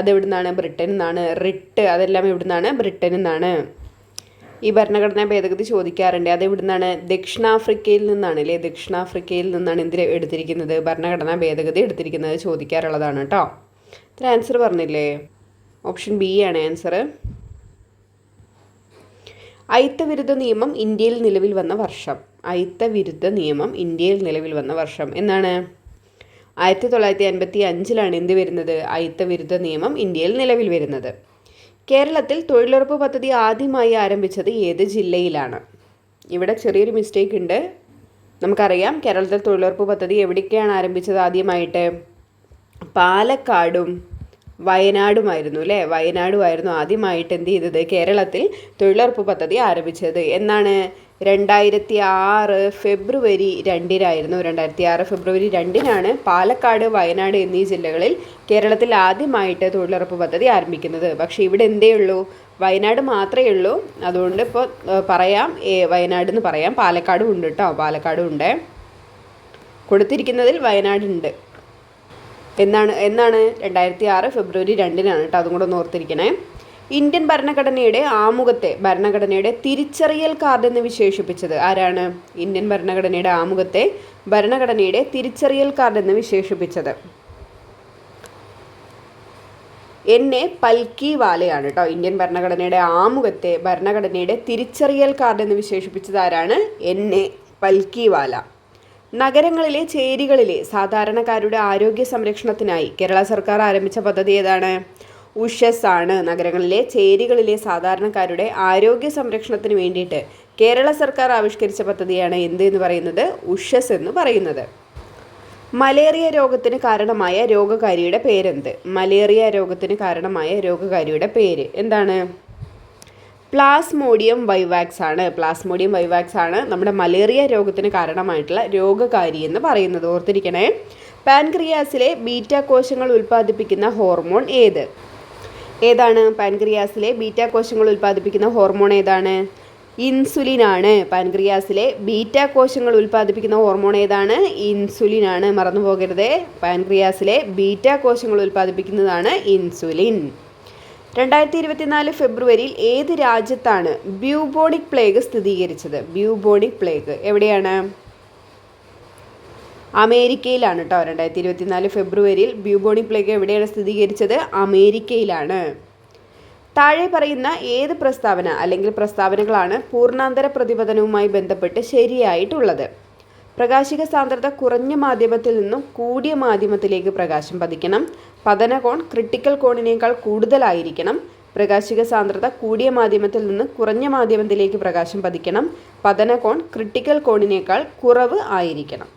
അതെവിടുന്നാണ്? ബ്രിട്ടനിൽ നിന്നാണ്. റിട്ട് അതെല്ലാം എവിടുന്നാണ്? ബ്രിട്ടനിൽ നിന്നാണ്. ഈ ഭരണഘടനാ ഭേദഗതി ചോദിക്കാറുണ്ട്. അതെവിടുന്നാണ്? ദക്ഷിണാഫ്രിക്കയിൽ നിന്നാണ് അല്ലേ? ദക്ഷിണാഫ്രിക്കയിൽ നിന്നാണ് എന്തിൽ എടുത്തിരിക്കുന്നത്? ഭരണഘടനാ ഭേദഗതി എടുത്തിരിക്കുന്നത് ചോദിക്കാറുള്ളതാണ് കേട്ടോ. ഇത്ര ആൻസർ പറഞ്ഞില്ലേ? ഓപ്ഷൻ ബി ആണ് ആൻസർ. അയിത്തവിരുദ്ധ നിയമം ഇന്ത്യയിൽ നിലവിൽ വന്ന വർഷം. അയിത്തവിരുദ്ധ നിയമം ഇന്ത്യയിൽ നിലവിൽ വന്ന വർഷം എന്നാണ്? 1955 എന്ത് വരുന്നത്? അയിത്തവിരുദ്ധ നിയമം ഇന്ത്യയിൽ നിലവിൽ വരുന്നത്. കേരളത്തിൽ തൊഴിലുറപ്പ് പദ്ധതി ആദ്യമായി ആരംഭിച്ചത് ഏത് ജില്ലയിലാണ്? ഇവിടെ ചെറിയൊരു മിസ്റ്റേക്ക് ഉണ്ട്. നമുക്കറിയാം കേരളത്തിൽ തൊഴിലുറപ്പ് പദ്ധതി എവിടേക്കാണ് ആരംഭിച്ചത് ആദ്യമായിട്ട്? പാലക്കാടും വയനാടുമായിരുന്നു അല്ലേ. വയനാടുമായിരുന്നു ആദ്യമായിട്ട് എന്ത് ചെയ്തത്, കേരളത്തിൽ തൊഴിലുറപ്പ് പദ്ധതി ആരംഭിച്ചത്. എന്നാണ്? 2006 ഫെബ്രുവരി 2-നായിരുന്നു. 2006 ഫെബ്രുവരി 2-നാണ് പാലക്കാട്, വയനാട് എന്നീ ജില്ലകളിൽ കേരളത്തിൽ ആദ്യമായിട്ട് തൊഴിലുറപ്പ് പദ്ധതി ആരംഭിക്കുന്നത്. പക്ഷേ ഇവിടെ എന്തേ ഉള്ളൂ, വയനാട് മാത്രമേ ഉള്ളൂ. അതുകൊണ്ട് ഇപ്പോൾ പറയാം വയനാട് എന്ന് പറയാം. പാലക്കാടും ഉണ്ട് കേട്ടോ, പാലക്കാടും ഉണ്ട്. കൊടുത്തിരിക്കുന്നതിൽ വയനാടുണ്ട്. എന്നാണ് 2006 ഫെബ്രുവരി 2-നാണ് കേട്ടോ. അതും കൂടെ ഒന്ന് ഓർത്തിരിക്കണേ. ഇന്ത്യൻ ഭരണഘടനയുടെ ആമുഖത്തെ ഭരണഘടനയുടെ തിരിച്ചറിയൽ കാർഡ് എന്ന് വിശേഷിപ്പിച്ചത് ആരാണ്? ഇന്ത്യൻ ഭരണഘടനയുടെ ആമുഖത്തെ ഭരണഘടനയുടെ തിരിച്ചറിയൽ കാർഡ് എന്ന് വിശേഷിപ്പിച്ചത് എന്നെ പൽക്കിവാലയാണ് കേട്ടോ. ഇന്ത്യൻ ഭരണഘടനയുടെ ആമുഖത്തെ ഭരണഘടനയുടെ തിരിച്ചറിയൽ കാർഡ് എന്ന് വിശേഷിപ്പിച്ചത് ആരാണ്? എന്നെ പൽക്കിവാല. നഗരങ്ങളിലെ ചേരികളിലെ സാധാരണക്കാരുടെ ആരോഗ്യ സംരക്ഷണത്തിനായി കേരള സർക്കാർ ആരംഭിച്ച പദ്ധതി ഏതാണ്? ഉഷസ് ആണ്. നഗരങ്ങളിലെ ചേരികളിലെ സാധാരണക്കാരുടെ ആരോഗ്യ സംരക്ഷണത്തിന് വേണ്ടിയിട്ട് കേരള സർക്കാർ ആവിഷ്കരിച്ച പദ്ധതിയാണ് എന്ത് എന്ന് പറയുന്നത്? ഉഷസ് എന്ന് പറയുന്നത്. മലേറിയ രോഗത്തിന് കാരണമായ രോഗകാരിയുടെ പേരെന്ത്? മലേറിയ രോഗത്തിന് കാരണമായ രോഗകാരിയുടെ പേര് എന്താണ്? പ്ലാസ്മോഡിയം വൈവാക്സ് ആണ്. പ്ലാസ്മോഡിയം വൈവാക്സ് ആണ് നമ്മുടെ മലേറിയ രോഗത്തിന് കാരണമായിട്ടുള്ള രോഗകാരി എന്ന് പറയുന്നത്. ഓർത്തിരിക്കണേ. പാൻക്രിയാസിലെ ബീറ്റ കോശങ്ങൾ ഉൽപ്പാദിപ്പിക്കുന്ന ഹോർമോൺ ഏതാണ്? പാൻക്രിയാസിലെ ബീറ്റ കോശങ്ങൾ ഉൽപ്പാദിപ്പിക്കുന്ന ഹോർമോൺ ഏതാണ്? ഇൻസുലിൻ ആണ്. പാൻക്രിയാസിലെ ബീറ്റ കോശങ്ങൾ ഉൽപ്പാദിപ്പിക്കുന്ന ഹോർമോൺ ഏതാണ്? ഇൻസുലിൻ ആണ്. മറന്നു പോകരുതേ. പാൻക്രിയാസിലെ ബീറ്റ കോശങ്ങൾ ഉൽപ്പാദിപ്പിക്കുന്നതാണ് ഇൻസുലിൻ. 2024 ഫെബ്രുവരിയിൽ ഏത് രാജ്യത്താണ് ബ്യൂബോണിക് പ്ലേഗ് സ്ഥിരീകരിച്ചത്? ബ്യൂബോണിക് പ്ലേഗ് എവിടെയാണ്? അമേരിക്കയിലാണ് കേട്ടോ. 2024 ഫെബ്രുവരിയിൽ ബ്യൂബോണിക് പ്ലേഗ് എവിടെയാണ് സ്ഥിരീകരിച്ചത്? അമേരിക്കയിലാണ്. താഴെ പറയുന്ന ഏത് പ്രസ്താവന അല്ലെങ്കിൽ പ്രസ്താവനകളാണ് പൂർണ്ണാന്തര പ്രതിപതനവുമായി ബന്ധപ്പെട്ട് ശരിയായിട്ടുള്ളത്? പ്രകാശിക സാന്ദ്രത കുറഞ്ഞ മാധ്യമത്തിൽ നിന്നും കൂടിയ മാധ്യമത്തിലേക്ക് പ്രകാശം പതിക്കണം. പതനകോൺ ക്രിട്ടിക്കൽ കോണിനേക്കാൾ കൂടുതലായിരിക്കണം. പ്രകാശിക സാന്ദ്രത കൂടിയ മാധ്യമത്തിൽ നിന്ന് കുറഞ്ഞ മാധ്യമത്തിലേക്ക് പ്രകാശം പതിക്കണം. പതനകോൺ ക്രിട്ടിക്കൽ കോണിനേക്കാൾ കുറവ് ആയിരിക്കണം.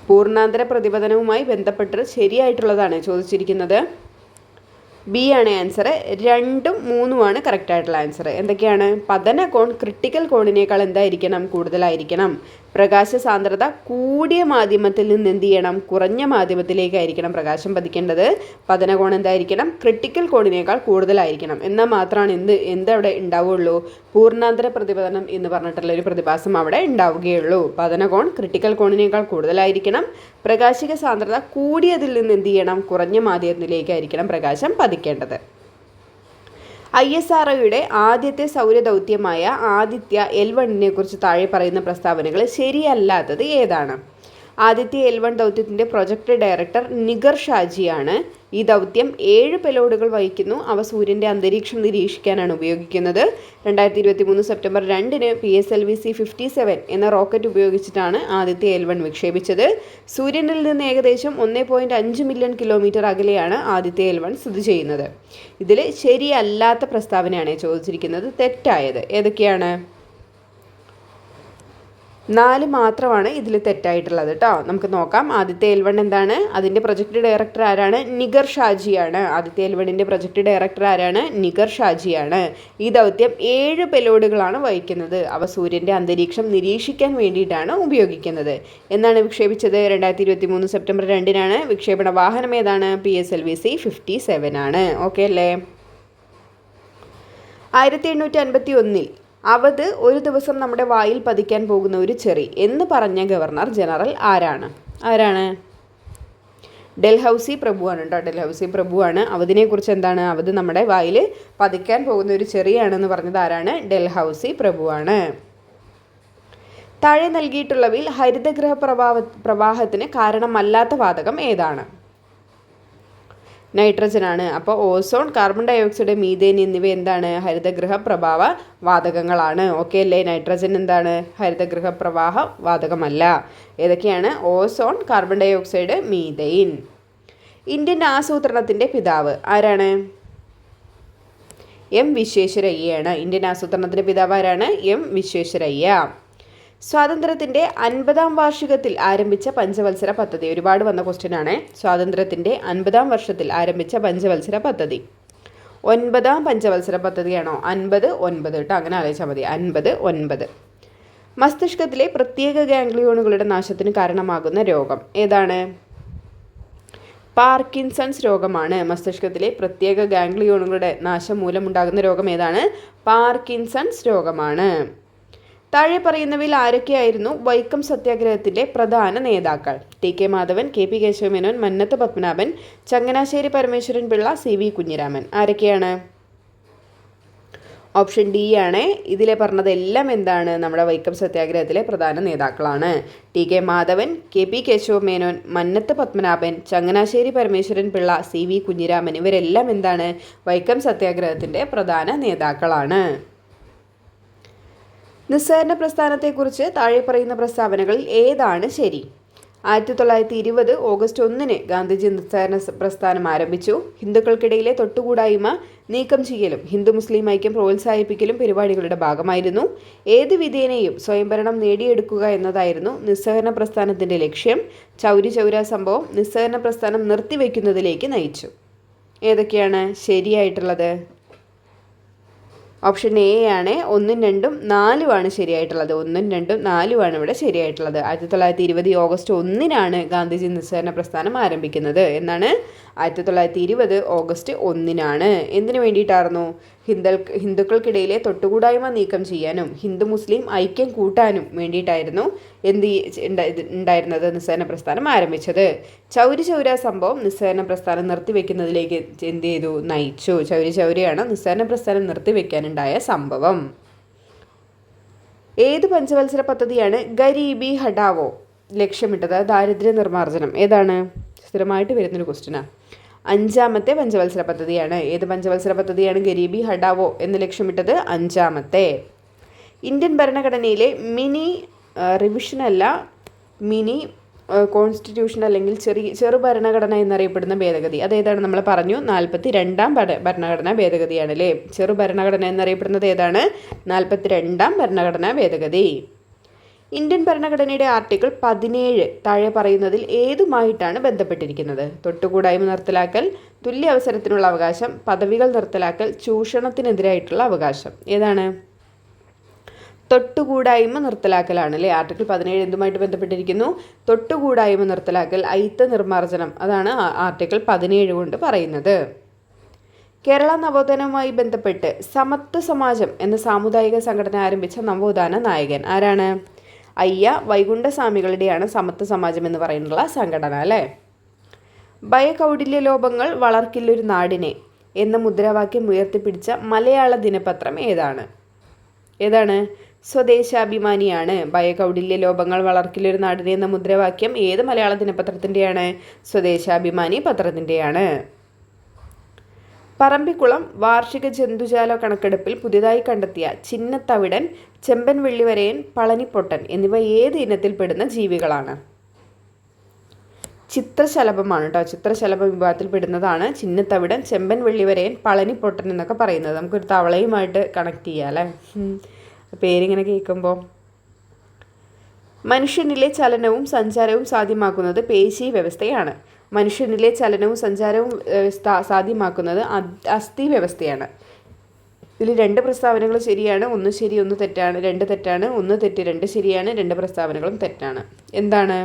പൂർണ്ണാന്തര പ്രതിപതനവുമായി ബന്ധപ്പെട്ട് ശരിയായിട്ടുള്ളതാണ് ചോദിച്ചിരിക്കുന്നത്. ബി ആണ് ആൻസർ. 2ഉം 3ഉമാണ് കറക്റ്റായിട്ടുള്ള ആൻസർ. എന്തൊക്കെയാണ്? പതനകോൺ ക്രിട്ടിക്കൽ കോണിനേക്കാൾ എന്തായിരിക്കണം? കൂടുതലായിരിക്കണം. പ്രകാശ സാന്ദ്രത കൂടിയ മാധ്യമത്തിൽ നിന്ന് എന്ത് ചെയ്യണം? കുറഞ്ഞ മാധ്യമത്തിലേക്കായിരിക്കണം പ്രകാശം പതിക്കേണ്ടത്. പതനകോൺ എന്തായിരിക്കണം? ക്രിട്ടിക്കൽ കോണിനേക്കാൾ കൂടുതലായിരിക്കണം. എന്നാൽ മാത്രമാണ് എന്തവിടെ ഉണ്ടാവുകയുള്ളൂ? പൂർണ്ണാന്തര പ്രതിപതനം എന്ന് പറഞ്ഞിട്ടുള്ള ഒരു പ്രതിഭാസം അവിടെ ഉണ്ടാവുകയുള്ളൂ. പതനകോൺ ക്രിട്ടിക്കൽ കോണിനേക്കാൾ കൂടുതലായിരിക്കണം. പ്രകാശിക സാന്ദ്രത കൂടിയതിൽ നിന്ന് എന്ത് ചെയ്യണം? കുറഞ്ഞ മാധ്യമത്തിലേക്കായിരിക്കണം പ്രകാശം പതിക്കേണ്ടത്. ISROയുടെ ആദ്യത്തെ സൗരദൗത്യമായ ആദിത്യ L1 കുറിച്ച് താഴെ പറയുന്ന പ്രസ്താവനകൾ ശരിയല്ലാത്തത് ഏതാണ്? ആദിത്യ L1 ദൗത്യത്തിൻ്റെ പ്രൊജക്ട് ഡയറക്ടർ നിഗർ ഷാജിയാണ്. ഈ ദൗത്യം 7 പെലോഡുകൾ വഹിക്കുന്നു. അവ സൂര്യൻ്റെ അന്തരീക്ഷം നിരീക്ഷിക്കാനാണ് ഉപയോഗിക്കുന്നത്. 2023 സെപ്റ്റംബർ 2-ന് PSLV C-57 എന്ന റോക്കറ്റ് ഉപയോഗിച്ചിട്ടാണ് ആദിത്യ L1 വിക്ഷേപിച്ചത്. സൂര്യനിൽ നിന്ന് ഏകദേശം 1.5 മില്യൺ കിലോമീറ്റർ അകലെയാണ് ആദിത്യ L1 സ്ഥിതി ചെയ്യുന്നത്. ഇതിൽ ശരിയല്ലാത്ത പ്രസ്താവനയാണ് ചോദിച്ചിരിക്കുന്നത്. തെറ്റായത് ഏതൊക്കെയാണ്? 4 മാത്രമാണ് ഇതിൽ തെറ്റായിട്ടുള്ളത് കേട്ടോ. നമുക്ക് നോക്കാം. ആദിത്യ L1 എന്താണ്? അതിൻ്റെ പ്രൊജക്ട് ഡയറക്ടർ ആരാണ്? നിഗർ ഷാജിയാണ്. ആദിത്യ L1ൻ്റെ പ്രൊജക്ട് ഡയറക്ടർ ആരാണ്? നിഗർ ഷാജിയാണ്. ഈ ദൗത്യം 7 പെലോഡുകളാണ് വഹിക്കുന്നത്. അവ സൂര്യൻ്റെ അന്തരീക്ഷം നിരീക്ഷിക്കാൻ വേണ്ടിയിട്ടാണ് ഉപയോഗിക്കുന്നത്. എന്നാണ് വിക്ഷേപിച്ചത്? 2023 സെപ്റ്റംബർ 2-നാണ്. വിക്ഷേപണ വാഹനം ഏതാണ്? PSLV C-57 ആണ്. ഓക്കെ അല്ലേ? 1851 അവധ് ഒരു ദിവസം നമ്മുടെ വായിൽ പതിക്കാൻ പോകുന്ന ഒരു ചെറി എന്ന് പറഞ്ഞ ഗവർണർ ജനറൽ ആരാണ്? ഡൽഹൌസി പ്രഭുവാണ് കേട്ടോ. ഡൽഹൌസി പ്രഭുവാണ്. അവധിനെക്കുറിച്ച് എന്താണ്? അവധ് നമ്മുടെ വായിൽ പതിക്കാൻ പോകുന്ന ഒരു ചെറിയാണെന്ന് പറഞ്ഞത് ആരാണ്? ഡൽഹൌസി പ്രഭുവാണ്. താഴെ നൽകിയിട്ടുള്ളവയിൽ ഹരിതഗൃഹ പ്രവാഹത്തിന് കാരണമല്ലാത്ത വാതകം ഏതാണ്? നൈട്രജൻ ആണ്. അപ്പോൾ ഓസോൺ, കാർബൺ ഡയോക്സൈഡ്, മീഥേൻ എന്നിവ എന്താണ്? ഹരിതഗൃഹ പ്രഭാവ വാതകങ്ങളാണ്. ഓക്കെ അല്ലേ? നൈട്രജൻ എന്താണ്? ഹരിതഗൃഹ പ്രവാഹ വാതകമല്ല. ഏതൊക്കെയാണ്? Ozone, carbon dioxide, methane. Indian ആസൂത്രണത്തിൻ്റെ പിതാവ് ആരാണ്? എം വിശ്വേശ്വരയ്യയാണ്. ഇന്ത്യൻ ആസൂത്രണത്തിൻ്റെ പിതാവ് ആരാണ്? എം വിശ്വേശ്വരയ്യ. സ്വാതന്ത്ര്യത്തിൻ്റെ 50-ാം വാർഷികത്തിൽ ആരംഭിച്ച പഞ്ചവത്സര പദ്ധതി. ഒരുപാട് വന്ന ക്വസ്റ്റ്യൻ ആണ്. സ്വാതന്ത്ര്യത്തിൻ്റെ 50-ാം വർഷത്തിൽ ആരംഭിച്ച പഞ്ചവത്സര പദ്ധതി. 9-ാം പഞ്ചവത്സര പദ്ധതിയാണോ? 50 9 കേട്ടോ, അങ്ങനെ ആലോചിച്ചാൽ മതി. 50 9. മസ്തിഷ്കത്തിലെ പ്രത്യേക ഗാംഗ്ലിയോണുകളുടെ നാശത്തിന് കാരണമാകുന്ന രോഗം ഏതാണ്? പാർക്കിൻസൺസ് രോഗമാണ്. മസ്തിഷ്കത്തിലെ പ്രത്യേക ഗാംഗ്ലിയോണുകളുടെ നാശം മൂലമുണ്ടാകുന്ന രോഗം ഏതാണ്? പാർക്കിൻസൺസ് രോഗമാണ്. താഴെ പറയുന്നവയിൽ ആരൊക്കെയായിരുന്നു വൈക്കം സത്യാഗ്രഹത്തിൻ്റെ പ്രധാന നേതാക്കൾ? T K Madhavan, K P Kesava Menon, Mannath Padmanabhan, Changanassery Parameswaran Pillai, C V Kunhiraman. ആരൊക്കെയാണ്? ഓപ്ഷൻ ഡി ആണ്. ഇതിലെ പറഞ്ഞതെല്ലാം എന്താണ്? നമ്മുടെ വൈക്കം സത്യാഗ്രഹത്തിലെ പ്രധാന നേതാക്കളാണ്. T K Madhavan, K P Kesava Menon, Mannath Padmanabhan, Changanassery Parameswaran Pillai, C V Kunhiraman. ഇവരെല്ലാം എന്താണ്? വൈക്കം സത്യാഗ്രഹത്തിൻ്റെ പ്രധാന നേതാക്കളാണ്. നിസ്സഹരണ പ്രസ്ഥാനത്തെക്കുറിച്ച് താഴെ പറയുന്ന പ്രസ്താവനകളിൽ ഏതാണ് ശരി? 1920 ഓഗസ്റ്റ് 1 ഗാന്ധിജി നിസ്സഹരണ പ്രസ്ഥാനം ആരംഭിച്ചു. ഹിന്ദുക്കൾക്കിടയിലെ തൊട്ടുകൂടായ്മ നീക്കം ചെയ്യലും ഹിന്ദു മുസ്ലിം ഐക്യം പ്രോത്സാഹിപ്പിക്കലും പരിപാടികളുടെ ഭാഗമായിരുന്നു. ഏത് വിധേനയും സ്വയംഭരണം നേടിയെടുക്കുക എന്നതായിരുന്നു നിസ്സഹരണ പ്രസ്ഥാനത്തിൻ്റെ ലക്ഷ്യം. ചൗരി ചൗര സംഭവം നിസ്സഹരണ പ്രസ്ഥാനം നിർത്തിവെക്കുന്നതിലേക്ക് നയിച്ചു. ഏതൊക്കെയാണ് ശരിയായിട്ടുള്ളത്? ഓപ്ഷൻ എ ആണ്. 1 2 4 ആണ് ശരിയായിട്ടുള്ളത്. 1 2 4 ആണ് ഇവിടെ ശരിയായിട്ടുള്ളത്. 1920 ഓഗസ്റ്റ് 1 ഗാന്ധിജി നിസ്സഹരണ പ്രസ്ഥാനം ആരംഭിക്കുന്നത്. എന്നാണ്? 1920 ഓഗസ്റ്റ് 1. എന്തിനു വേണ്ടിയിട്ടായിരുന്നു? ഹിന്ദുക്കൾക്കിടയിലെ തൊട്ടുകൂടായ്മ നീക്കം ചെയ്യാനും ഹിന്ദു മുസ്ലിം ഐക്യം കൂട്ടാനും വേണ്ടിയിട്ടായിരുന്നു ഉണ്ടായിരുന്നത് നിസ്സഹരണ പ്രസ്ഥാനം ആരംഭിച്ചത്. ചൗരി ചൗര സംഭവം നിസ്സഹരണ പ്രസ്ഥാനം നിർത്തിവെക്കുന്നതിലേക്ക് എന്ത് ചെയ്തു? നയിച്ചു. ചൗരി ചൗരയാണ് നിസ്സഹരണ പ്രസ്ഥാനം നിർത്തിവെക്കാനുണ്ടായ സംഭവം. ഏത് പഞ്ചവത്സര പദ്ധതിയാണ് ഗരീബി ഹഠാവോ ലക്ഷ്യമിട്ടത്? ദാരിദ്ര്യ നിർമ്മാർജ്ജനം. ഏതാണ്? സ്ഥിരമായിട്ട് വരുന്നൊരു ക്വസ്റ്റ്യനാണ്. 5-ാമത്തെ പഞ്ചവത്സര പദ്ധതിയാണ്. ഏത് പഞ്ചവത്സര പദ്ധതിയാണ് ഗരീബി ഹഠാവോ എന്ന് ലക്ഷ്യമിട്ടത്? 5-ാമത്തെ. ഇന്ത്യൻ ഭരണഘടനയിലെ മിനി റിവിഷൻ അല്ല, മിനി കോൺസ്റ്റിറ്റ്യൂഷൻ അല്ലെങ്കിൽ ചെറു ഭരണഘടന എന്നറിയപ്പെടുന്ന ഭേദഗതി അതേതാണ്? നമ്മൾ പറഞ്ഞു 42-ാം ഭരണഘടനാ ഭേദഗതിയാണ് അല്ലേ. ചെറു ഭരണഘടന എന്നറിയപ്പെടുന്നത് ഏതാണ്? 42-ാം ഭരണഘടനാ ഭേദഗതി. ഇന്ത്യൻ ഭരണഘടനയുടെ ആർട്ടിക്കിൾ 17 താഴെ പറയുന്നതിൽ ഏതുമായിട്ടാണ് ബന്ധപ്പെട്ടിരിക്കുന്നത്? തൊട്ടുകൂടായ്മ നിർത്തലാക്കൽ, തുല്യ അവസരത്തിനുള്ള അവകാശം, പദവികൾ നിർത്തലാക്കൽ, ചൂഷണത്തിനെതിരായിട്ടുള്ള അവകാശം. ഏതാണ്? തൊട്ടുകൂടായ്മ നിർത്തലാക്കലാണ് അല്ലേ. ആർട്ടിക്കിൾ 17 എന്തുമായിട്ട് ബന്ധപ്പെട്ടിരിക്കുന്നു? തൊട്ടുകൂടായ്മ നിർത്തലാക്കൽ, അയിത്ത നിർമ്മാർജ്ജനം. അതാണ് ആർട്ടിക്കിൾ 17 കൊണ്ട് പറയുന്നത്. കേരള നവോത്ഥാനവുമായി ബന്ധപ്പെട്ട് സമത്വ സമാജം എന്ന സാമുദായിക സംഘടന ആരംഭിച്ച നവോത്ഥാന നായകൻ ആരാണ്? അയ്യ വൈകുണ്ഠസ്വാമികളുടെയാണ് സമത്വ സമാജം എന്ന് പറയുന്നുള്ള സംഘടന അല്ലേ. ഭയകൗടില്യ ലോപങ്ങൾ വളർക്കില്ലൊരു നാടിനെ എന്ന മുദ്രാവാക്യം ഉയർത്തിപ്പിടിച്ച മലയാള ദിനപത്രം ഏതാണ്? സ്വദേശാഭിമാനിയാണ്. ഭയകൗടില്യ ലോപങ്ങൾ വളർക്കില്ലൊരു നാടിനെ എന്ന മുദ്രാവാക്യം ഏത് മലയാള ദിനപത്രത്തിൻ്റെയാണ്? സ്വദേശാഭിമാനി പത്രത്തിൻ്റെയാണ്. പറമ്പിക്കുളം വാർഷിക ജന്തുജാല കണക്കെടുപ്പിൽ പുതിയതായി കണ്ടെത്തിയ ചിന്നത്തവിടൻ, ചെമ്പൻ വെള്ളിവരയൻ, പളനിപ്പൊട്ടൻ എന്നിവ ഏത് ഇനത്തിൽപ്പെടുന്ന ജീവികളാണ്? ചിത്രശലഭമാണ് കേട്ടോ. ചിത്രശലഭ വിഭാഗത്തിൽപ്പെടുന്നതാണ് ചിന്നത്തവിടൻ, ചെമ്പൻ വെള്ളിവരയൻ, പളനിപ്പൊട്ടൻ എന്നൊക്കെ പറയുന്നത്. നമുക്കൊരു തവളയുമായിട്ട് കണക്ട് ചെയ്യാം അല്ലേ പേരിങ്ങനെ കേൾക്കുമ്പോൾ. മനുഷ്യനിലെ ചലനവും സഞ്ചാരവും സാധ്യമാക്കുന്നത് പേശി വ്യവസ്ഥയാണ്. മനുഷ്യനിലെ ചലനവും സഞ്ചാരവും സാധ്യമാക്കുന്നത് അസ്ഥി വ്യവസ്ഥയാണ്. ഇതിൽ 2 പ്രസ്താവനകൾ ശരിയാണ്. 1 ശരി 1 തെറ്റാണ്. 2 തെറ്റാണ്. 1 തെറ്റ്. 2 ശരിയാണ്. 2 പ്രസ്താവനകളും തെറ്റാണ്. എന്താണ്?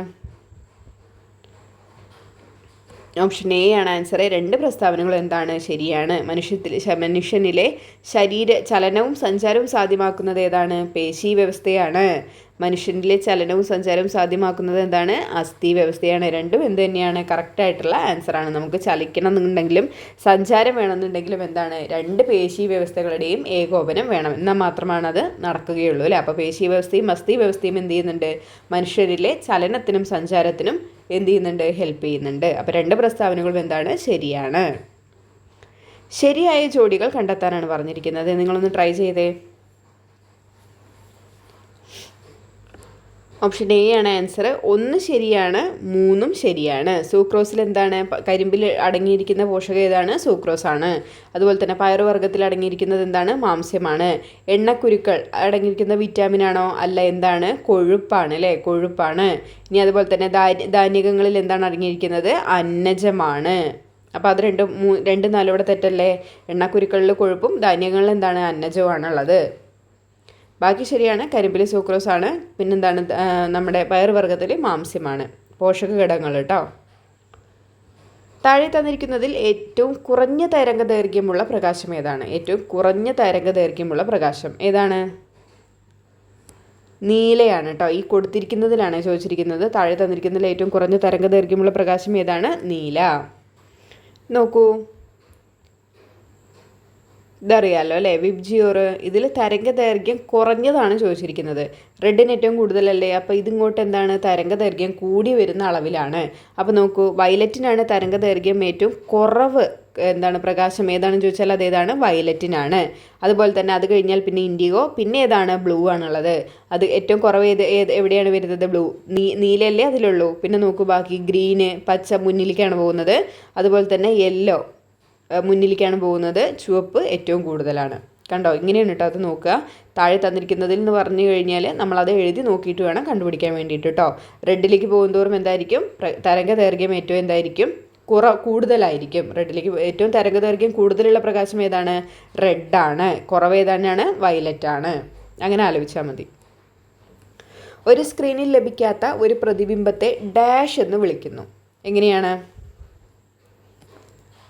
ഓപ്ഷൻ എ ആണ് ആൻസർ. 2 പ്രസ്താവനകൾ എന്താണ്? ശരിയാണ്. മനുഷ്യനിലെ ശരീര ചലനവും സഞ്ചാരവും സാധ്യമാക്കുന്നത് ഏതാണ്? പേശി വ്യവസ്ഥയാണ്. മനുഷ്യനിലെ ചലനവും സഞ്ചാരവും സാധ്യമാക്കുന്നത് എന്താണ്? അസ്ഥി വ്യവസ്ഥയാണ്. രണ്ടും എന്ത് തന്നെയാണ്? കറക്റ്റായിട്ടുള്ള ആൻസറാണ്. നമുക്ക് ചലിക്കണം എന്നുണ്ടെങ്കിലും സഞ്ചാരം വേണമെന്നുണ്ടെങ്കിലും എന്താണ്? 2 പേശി വ്യവസ്ഥകളുടെയും ഏകോപനം വേണം. എന്നാൽ മാത്രമാണ് അത് നടക്കുകയുള്ളൂ അല്ലേ. അപ്പോൾ പേശി വ്യവസ്ഥയും അസ്ഥി വ്യവസ്ഥയും എന്ത് ചെയ്യുന്നുണ്ട്? മനുഷ്യരിലെ ചലനത്തിനും സഞ്ചാരത്തിനും എന്ത് ചെയ്യുന്നുണ്ട്? ഹെൽപ്പ് ചെയ്യുന്നുണ്ട്. അപ്പോൾ 2 പ്രസ്താവനകളും എന്താണ്? ശരിയാണ്. ശരിയായ ജോഡികൾ കണ്ടെത്താനാണ് പറഞ്ഞിരിക്കുന്നത്. നിങ്ങളൊന്ന് ട്രൈ ചെയ്തേ. ഓപ്ഷൻ എ ആണ് ആൻസർ. 1 ശരിയാണ്, 3 ശരിയാണ്. സൂക്രോസിൽ എന്താണ്? കരിമ്പിൽ അടങ്ങിയിരിക്കുന്ന പോഷകം ഏതാണ്? സൂക്രോസ് ആണ്. അതുപോലെ തന്നെ പയറുവർഗ്ഗത്തിൽ അടങ്ങിയിരിക്കുന്നത് എന്താണ്? മാംസ്യമാണ്. എണ്ണക്കുരുക്കൾ അടങ്ങിയിരിക്കുന്ന വിറ്റാമിൻ ആണോ? അല്ല. എന്താണ്? കൊഴുപ്പാണ് അല്ലേ? കൊഴുപ്പാണ്. ഇനി അതുപോലെ തന്നെ ധാന്യങ്ങളിൽ എന്താണ് അടങ്ങിയിരിക്കുന്നത്? അന്നജമാണ്. അപ്പോൾ അത് 2, 4 ഇവിടെ തെറ്റല്ലേ? എണ്ണക്കുരുക്കളിൽ കൊഴുപ്പും ധാന്യങ്ങളിൽ എന്താണ്? അന്നജവുമാണുള്ളത്. ബാക്കി ശരിയാണ്. കരിമ്പിൽ സൂക്രോസ് ആണ്. പിന്നെന്താണ്? നമ്മുടെ പയറുവർഗ്ഗത്തിൽ മാംസ്യമാണ്. പോഷക ഘടകങ്ങൾ കേട്ടോ. താഴെ തന്നിരിക്കുന്നതിൽ ഏറ്റവും കുറഞ്ഞ തരംഗദൈർഘ്യമുള്ള പ്രകാശം ഏതാണ്? ഏറ്റവും കുറഞ്ഞ തരംഗദൈർഘ്യമുള്ള പ്രകാശം ഏതാണ്? നീലയാണ് കേട്ടോ. ഈ കൊടുത്തിരിക്കുന്നതിലാണ് ചോദിച്ചിരിക്കുന്നത്. താഴെ തന്നിരിക്കുന്നതിൽ ഏറ്റവും കുറഞ്ഞ തരംഗദൈർഘ്യമുള്ള പ്രകാശം ഏതാണ്? നീല. നോക്കൂ, ഇതറിയാമല്ലോ അല്ലേ? വിബ്ജിയോർ. ഇതിൽ തരംഗദൈർഘ്യം കുറഞ്ഞതാണ് ചോദിച്ചിരിക്കുന്നത്. റെഡിന് ഏറ്റവും കൂടുതലല്ലേ? അപ്പോൾ ഇതിങ്ങോട്ട് എന്താണ്? തരംഗദൈർഘ്യം കൂടി വരുന്ന അളവിലാണ്. അപ്പോൾ നോക്കൂ, വയലറ്റിനാണ് തരംഗദൈർഘ്യം ഏറ്റവും കുറവ്. എന്താണ്? പ്രകാശം ഏതാണെന്ന് ചോദിച്ചാൽ അതേതാണ്? വയലറ്റിനാണ്. അതുപോലെ തന്നെ അത് കഴിഞ്ഞാൽ പിന്നെ ഇൻഡിഗോ, പിന്നെ ഏതാണ്? ബ്ലൂ ആണുള്ളത്. അത് ഏറ്റവും കുറവ് എവിടെയാണ് വരുന്നത്? ബ്ലൂ. നീലയല്ലേ അതിലുള്ളൂ. പിന്നെ നോക്കൂ, ബാക്കി ഗ്രീന്, പച്ച മുന്നിലേക്കാണ് പോകുന്നത്. അതുപോലെ തന്നെ യെല്ലോ മുന്നിലേക്കാണ് പോകുന്നത്. ചുവപ്പ് ഏറ്റവും കൂടുതലാണ്. കണ്ടോ? ഇങ്ങനെയാണ് കേട്ടോ അത് നോക്കുക. താഴെ തന്നിരിക്കുന്നതിൽ എന്ന് പറഞ്ഞു കഴിഞ്ഞാൽ നമ്മളത് എഴുതി നോക്കിയിട്ട് വേണം കണ്ടുപിടിക്കാൻ വേണ്ടിയിട്ട് കേട്ടോ. റെഡിലേക്ക് പോകുന്തോറും എന്തായിരിക്കും? തരംഗദൈർഘ്യം ഏറ്റവും എന്തായിരിക്കും? കൂടുതലായിരിക്കും. റെഡിലേക്ക് ഏറ്റവും തരംഗദൈർഘ്യം കൂടുതലുള്ള പ്രകാശം ഏതാണ്? റെഡാണ്. കുറവ് ഏതാണ്? വയലറ്റാണ്. അങ്ങനെ ആലോചിച്ചാൽ മതി. ഒരു സ്ക്രീനിൽ ലഭിക്കാത്ത ഒരു പ്രതിബിംബത്തെ ഡാഷ് എന്ന് വിളിക്കുന്നു. എങ്ങനെയാണ്?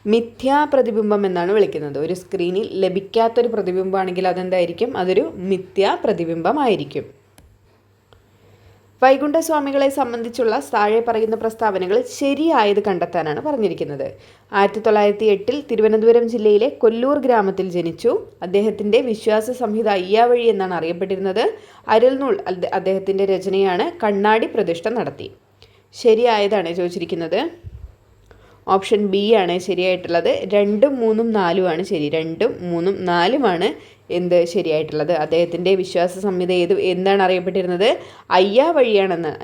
മിഥ്യാപ്രതിബിംബം എന്നാണ് വിളിക്കുന്നത്. ഒരു സ്ക്രീനിൽ ലഭിക്കാത്തൊരു പ്രതിബിംബമാണെങ്കിൽ അതെന്തായിരിക്കും? അതൊരു മിഥ്യാപ്രതിബിംബമായിരിക്കും. വൈകുണ്ഠസ്വാമികളെ സംബന്ധിച്ചുള്ള താഴെ പറയുന്ന പ്രസ്താവനകൾ ശരിയായത് കണ്ടെത്താനാണ് പറഞ്ഞിരിക്കുന്നത്. 1908 തിരുവനന്തപുരം ജില്ലയിലെ കൊല്ലൂർ ഗ്രാമത്തിൽ ജനിച്ചു. അദ്ദേഹത്തിൻ്റെ വിശ്വാസ സംഹിത അയ്യാവഴി എന്നാണ് അറിയപ്പെട്ടിരുന്നത്. അരുൾനൂൽ അദ്ദേഹത്തിൻ്റെ രചനയാണ്. കണ്ണാടി പ്രതിഷ്ഠ നടത്തി. ശരിയായതാണ് ചോദിച്ചിരിക്കുന്നത്. ഓപ്ഷൻ ബി ആണ് ശരിയായിട്ടുള്ളത്. 2, 3, 4 ആണ് ശരി. 2, 3, 4 എന്ത് ശരിയായിട്ടുള്ളത്? അദ്ദേഹത്തിൻ്റെ വിശ്വാസ സംഹിത എന്താണ് അറിയപ്പെട്ടിരുന്നത്?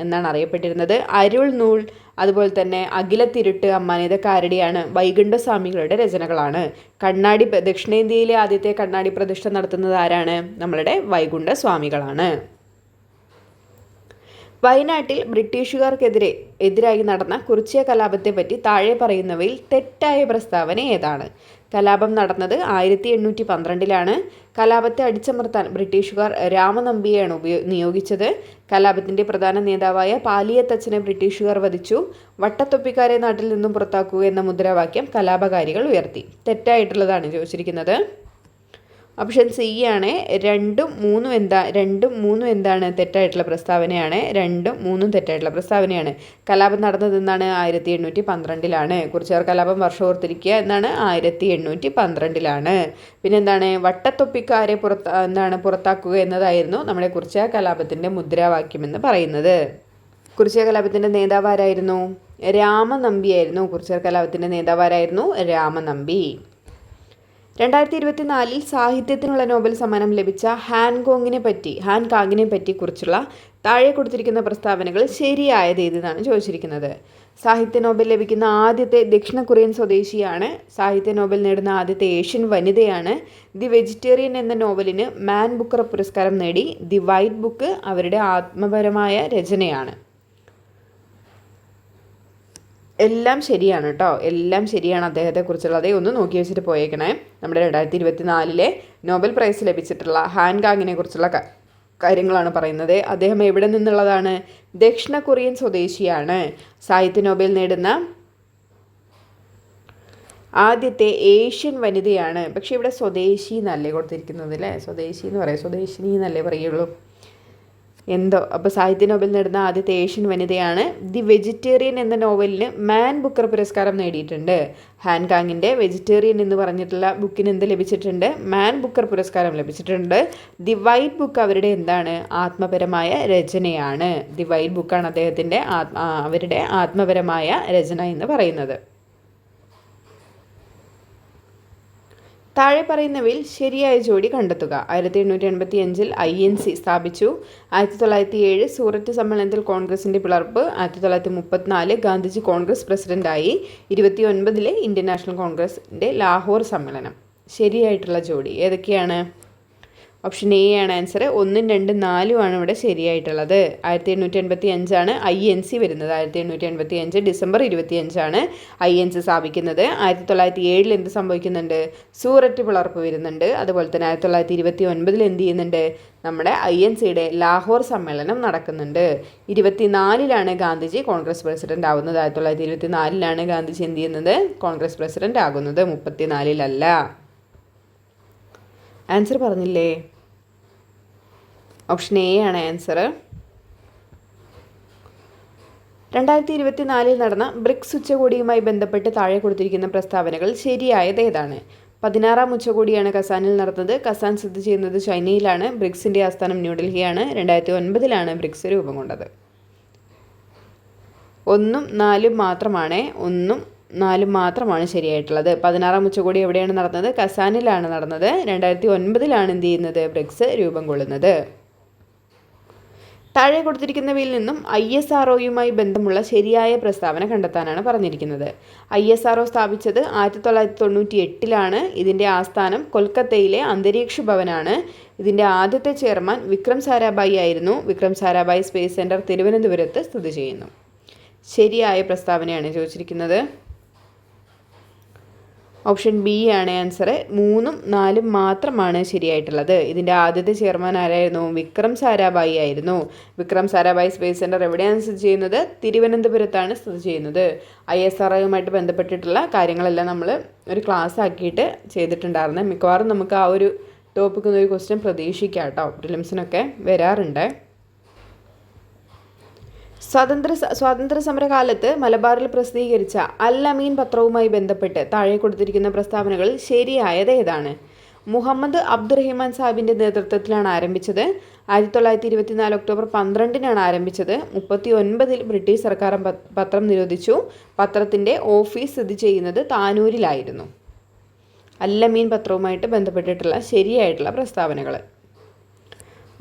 എന്നാണ് അറിയപ്പെട്ടിരുന്നത്. അരുൾ നൂൽ, അതുപോലെ തന്നെ അഖിലത്തിരുട്ട് അമ്മാൻ, ഇതൊക്കെ ആരുടെയാണ്? വൈകുണ്ഠസ്വാമികളുടെ രചനകളാണ്. കണ്ണാടി ദക്ഷിണേന്ത്യയിലെ ആദ്യത്തെ കണ്ണാടി പ്രതിഷ്ഠ നടത്തുന്നത് ആരാണ്? നമ്മളുടെ വൈകുണ്ഠസ്വാമികളാണ്. വയനാട്ടിൽ ബ്രിട്ടീഷുകാർക്കെതിരായി നടന്ന കുറിച്യ കലാപത്തെ പറ്റി താഴെ പറയുന്നവയിൽ തെറ്റായ പ്രസ്താവന ഏതാണ്? കലാപം നടന്നത് 1812 കലാപത്തെ അടിച്ചമർത്താൻ ബ്രിട്ടീഷുകാർ രാമനമ്പിയെയാണ് നിയോഗിച്ചത്. കലാപത്തിൻ്റെ പ്രധാന നേതാവായ പാലിയത്തച്ഛനെ ബ്രിട്ടീഷുകാർ വധിച്ചു. വട്ടത്തൊപ്പിക്കാരെ നാട്ടിൽ നിന്നും പുറത്താക്കുക എന്ന മുദ്രാവാക്യം കലാപകാരികൾ ഉയർത്തി. തെറ്റായിട്ടുള്ളതാണ് ചോദിച്ചിരിക്കുന്നത്. ഓപ്ഷൻ സി ആണ്. 2, 3 എന്താണ്? തെറ്റായിട്ടുള്ള പ്രസ്താവനയാണ്. 2, 3 തെറ്റായിട്ടുള്ള പ്രസ്താവനയാണ്. കലാപം നടന്നത് എന്നാണ്? 1812 കുറിച്യർ കലാപം വർഷം ഓർത്തിരിക്കുക എന്നാണ്? 1812 പിന്നെന്താണ്? വട്ടത്തൊപ്പിക്കാരെ പുറത്താക്കുക എന്നതായിരുന്നു നമ്മുടെ കുറിച്യ കലാപത്തിൻ്റെ മുദ്രാവാക്യം എന്ന് പറയുന്നത്. കുറിച്യ കലാപത്തിൻ്റെ നേതാവ് ആരായിരുന്നു? രാമനമ്പിയായിരുന്നു. കുറിച്യർ കലാപത്തിൻ്റെ നേതാവ് ആരായിരുന്നു? രാമനമ്പി. 2024 സാഹിത്യത്തിനുള്ള നോബൽ സമ്മാനം ലഭിച്ച ഹാൻകാങ്ങിനെ പറ്റി കുറിച്ചുള്ള താഴെ കൊടുത്തിരിക്കുന്ന പ്രസ്താവനകൾ ശരിയായത് ഏതെന്നാണ് ചോദിച്ചിരിക്കുന്നത്. സാഹിത്യ നോബൽ ലഭിക്കുന്ന ആദ്യത്തെ ദക്ഷിണ കൊറിയൻ സ്വദേശിയാണ്. സാഹിത്യ നോബൽ നേടുന്ന ആദ്യത്തെ ഏഷ്യൻ വനിതയാണ്. ദി വെജിറ്റേറിയൻ എന്ന നോവലിന് മാൻ ബുക്കർ പുരസ്കാരം നേടി. ദി വൈറ്റ് ബുക്ക് അവരുടെ ആത്മപരമായ രചനയാണ്. എല്ലാം ശരിയാണ് കേട്ടോ. എല്ലാം ശരിയാണ് അദ്ദേഹത്തെക്കുറിച്ചുള്ളത്. ഒന്ന് നോക്കി വെച്ചിട്ട് പോയേക്കണേ. നമ്മുടെ 2024 നോബൽ പ്രൈസ് ലഭിച്ചിട്ടുള്ള ഹാൻകാങ്ങിനെ കുറിച്ചുള്ള കാര്യങ്ങളാണ് പറയുന്നത്. അദ്ദേഹം എവിടെ നിന്നുള്ളതാണ്? ദക്ഷിണ കൊറിയൻ സ്വദേശിയാണ്. സാഹിത്യ നോബൽ നേടുന്ന ആദ്യത്തെ ഏഷ്യൻ വനിതയാണ്. പക്ഷേ ഇവിടെ സ്വദേശി എന്നല്ലേ കൊടുത്തിരിക്കുന്നത് അല്ലേ? സ്വദേശി എന്ന് പറയാം, സ്വദേശിനി എന്നല്ലേ പറയുള്ളൂ. എന്തോ. അപ്പോൾ സാഹിത്യ നോബൽ നേടുന്ന ആദ്യത്തെ ഏഷ്യൻ വനിതയാണ്. ദി വെജിറ്റേറിയൻ എന്ന നോവലിന് മാൻ ബുക്കർ പുരസ്കാരം നേടിയിട്ടുണ്ട്. ഹാൻകാങ്ങിൻ്റെ വെജിറ്റേറിയൻ എന്ന് പറഞ്ഞിട്ടുള്ള ബുക്കിന് എന്ത് ലഭിച്ചിട്ടുണ്ട്? മാൻ ബുക്കർ പുരസ്കാരം ലഭിച്ചിട്ടുണ്ട്. ദി വൈറ്റ് ബുക്ക് അവരുടെ എന്താണ്? ആത്മപരമായ രചനയാണ്. ദി വൈറ്റ് ബുക്കാണ് അദ്ദേഹത്തിൻ്റെ അവരുടെ ആത്മപരമായ രചന എന്ന് പറയുന്നത്. താഴെ പറയുന്നവയിൽ ശരിയായ ജോഡി കണ്ടെത്തുക. 1885 INC സ്ഥാപിച്ചു. 1907 സൂററ്റ് സമ്മേളനത്തിൽ കോൺഗ്രസിൻ്റെ പിളർപ്പ്. 1934 ഗാന്ധിജി കോൺഗ്രസ് പ്രസിഡന്റായി. 1929 ഇന്ത്യൻ നാഷണൽ കോൺഗ്രസിൻ്റെ ലാഹോർ സമ്മേളനം. ശരിയായിട്ടുള്ള ജോഡി ഏതൊക്കെയാണ്? ഓപ്ഷൻ എ ആണ് ആൻസർ. 1, 2, 4 ആണ് ഇവിടെ ശരിയായിട്ടുള്ളത്. 1885 INC വരുന്നത്. 1885 ഡിസംബർ 25 INC സ്ഥാപിക്കുന്നത്. 1907 എന്ത് സംഭവിക്കുന്നുണ്ട്? സൂററ്റ് പിളർപ്പ് വരുന്നുണ്ട്. അതുപോലെ തന്നെ 1929 എന്ത് ചെയ്യുന്നുണ്ട്? നമ്മുടെ INCയുടെ ലാഹോർ സമ്മേളനം നടക്കുന്നുണ്ട്. 24 ഗാന്ധിജി കോൺഗ്രസ് പ്രസിഡന്റ് ആവുന്നത്. 1924 ഗാന്ധിജി എന്ത് ചെയ്യുന്നത്? കോൺഗ്രസ് പ്രസിഡന്റ് ആകുന്നത്. 34 ആൻസർ പറഞ്ഞില്ലേ? ഓപ്ഷൻ എ ആണ് ആൻസർ. 2024 നടന്ന ബ്രിക്സ് ഉച്ചകോടിയുമായി ബന്ധപ്പെട്ട് താഴെ കൊടുത്തിരിക്കുന്ന പ്രസ്താവനകൾ ശരിയായത് ഏതാണ്? 16ാം ഉച്ചകോടിയാണ് കസാനിൽ നടന്നത്. കസാൻ സ്ഥിതി ചെയ്യുന്നത് ചൈനയിലാണ്. ബ്രിക്സിൻ്റെ ആസ്ഥാനം ന്യൂഡൽഹിയാണ്. 2009 ബ്രിക്സ് രൂപം കൊണ്ടത്. 1, 4 മാത്രമാണ്. 1, 4 മാത്രമാണ് ശരിയായിട്ടുള്ളത്. 16ാം ഉച്ചകോടി എവിടെയാണ് നടന്നത്? കസാനിലാണ് നടന്നത്. 2009 എന്ത് ചെയ്യുന്നത്? ബ്രിക്സ് രൂപം കൊള്ളുന്നത്. താഴെ കൊടുത്തിരിക്കുന്നവയിൽ നിന്നും ISROയുമായി ബന്ധമുള്ള ശരിയായ പ്രസ്താവന കണ്ടെത്താനാണ് പറഞ്ഞിരിക്കുന്നത്. ISRO സ്ഥാപിച്ചത് 1998 ഇതിൻ്റെ ആസ്ഥാനം കൊൽക്കത്തയിലെ അന്തരീക്ഷ ഭവനാണ്. ഇതിൻ്റെ ആദ്യത്തെ ചെയർമാൻ വിക്രം സാരാഭായി ആയിരുന്നു. വിക്രം സാരാഭായി സ്പേസ് സെൻറ്റർ തിരുവനന്തപുരത്ത് സ്ഥിതി ചെയ്യുന്നു. ശരിയായ പ്രസ്താവനയാണ് ചോദിച്ചിരിക്കുന്നത്. ഓപ്ഷൻ ബി ആണ് ആൻസർ. 3, 4 മാത്രമാണ് ശരിയായിട്ടുള്ളത്. ഇതിൻ്റെ ആദ്യത്തെ ചെയർമാൻ ആരായിരുന്നു? വിക്രം സാരാഭായി ആയിരുന്നു. വിക്രം സാരാഭായി സ്പേസ് സെൻറ്റർ എവിടെയാണ് സ്ഥിതി ചെയ്യുന്നത്? തിരുവനന്തപുരത്താണ് സ്ഥിതി ചെയ്യുന്നത്. ISROയുമായിട്ട് ബന്ധപ്പെട്ടിട്ടുള്ള കാര്യങ്ങളെല്ലാം നമ്മൾ ഒരു ക്ലാസ് ആക്കിയിട്ട് ചെയ്തിട്ടുണ്ടായിരുന്നു. മിക്കവാറും നമുക്ക് ആ ഒരു ടോപ്പിക്കിൽ നിന്ന് ഒരു ക്വസ്റ്റ്യൻ പ്രതീക്ഷിക്കാം കേട്ടോ. പ്രിലിംസിനൊക്കെ വരാറുണ്ട്. സ്വാതന്ത്ര്യ സമരകാലത്ത് മലബാറിൽ പ്രസിദ്ധീകരിച്ച അൽ അമീൻ പത്രവുമായി ബന്ധപ്പെട്ട് താഴെ കൊടുത്തിരിക്കുന്ന പ്രസ്താവനകൾ ശരിയായത് ഏതാണ്? മുഹമ്മദ് അബ്ദുറഹിമാൻ സാഹിബിൻ്റെ നേതൃത്വത്തിലാണ് ആരംഭിച്ചത്. 1924 ഒക്ടോബർ 12 ആരംഭിച്ചത്. 1939 ബ്രിട്ടീഷ് സർക്കാർ പത്രം നിരോധിച്ചു. പത്രത്തിൻ്റെ ഓഫീസ് സ്ഥിതി ചെയ്യുന്നത് താനൂരിലായിരുന്നു. അൽ അമീൻ പത്രവുമായിട്ട് ബന്ധപ്പെട്ടിട്ടുള്ള ശരിയായിട്ടുള്ള പ്രസ്താവനകൾ.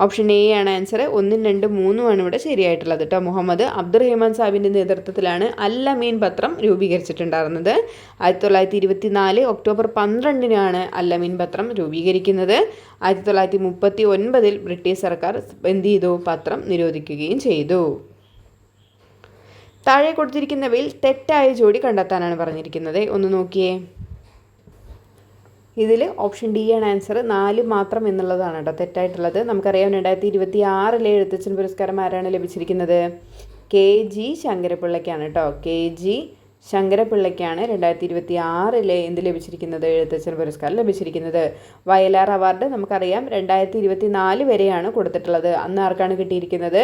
ഓപ്ഷൻ എ ആണ് ആൻസർ. 1, 2, 3 ഇവിടെ ശരിയായിട്ടുള്ളത് കേട്ടോ. മുഹമ്മദ് അബ്ദുറഹിമാൻ സാഹിബിൻ്റെ നേതൃത്വത്തിലാണ് അൽ അമീൻ പത്രം രൂപീകരിച്ചിട്ടുണ്ടായിരുന്നത്. 1924 ഒക്ടോബർ 12 അൽ അമീൻ പത്രം രൂപീകരിക്കുന്നത്. 1939 ബ്രിട്ടീഷ് സർക്കാർ എന്ത് ചെയ്തു? പത്രം നിരോധിക്കുകയും ചെയ്തു. താഴെ കൊടുത്തിരിക്കുന്നവയിൽ തെറ്റായ ജോഡി കണ്ടെത്താനാണ് പറഞ്ഞിരിക്കുന്നത്. ഒന്ന് നോക്കിയേ. ഇതിൽ ഓപ്ഷൻ ഡി ആണ് ആൻസർ. 4 മാത്രം എന്നുള്ളതാണ് കേട്ടോ തെറ്റായിട്ടുള്ളത്. നമുക്കറിയാം 2026 എഴുത്തച്ഛൻ പുരസ്കാരം ആരാണ് ലഭിച്ചിരിക്കുന്നത്? KG ശങ്കരപ്പിള്ളയ്ക്കാണ് കേട്ടോ. KG ശങ്കരപ്പിള്ളയ്ക്കാണ് 2026 എന്ത് ലഭിച്ചിരിക്കുന്നത്? എഴുത്തച്ഛൻ പുരസ്കാരം ലഭിച്ചിരിക്കുന്നത്. വയലാർ അവാർഡ് നമുക്കറിയാം 2024 വരെയാണ് കൊടുത്തിട്ടുള്ളത്. അന്ന് ആർക്കാണ് കിട്ടിയിരിക്കുന്നത്?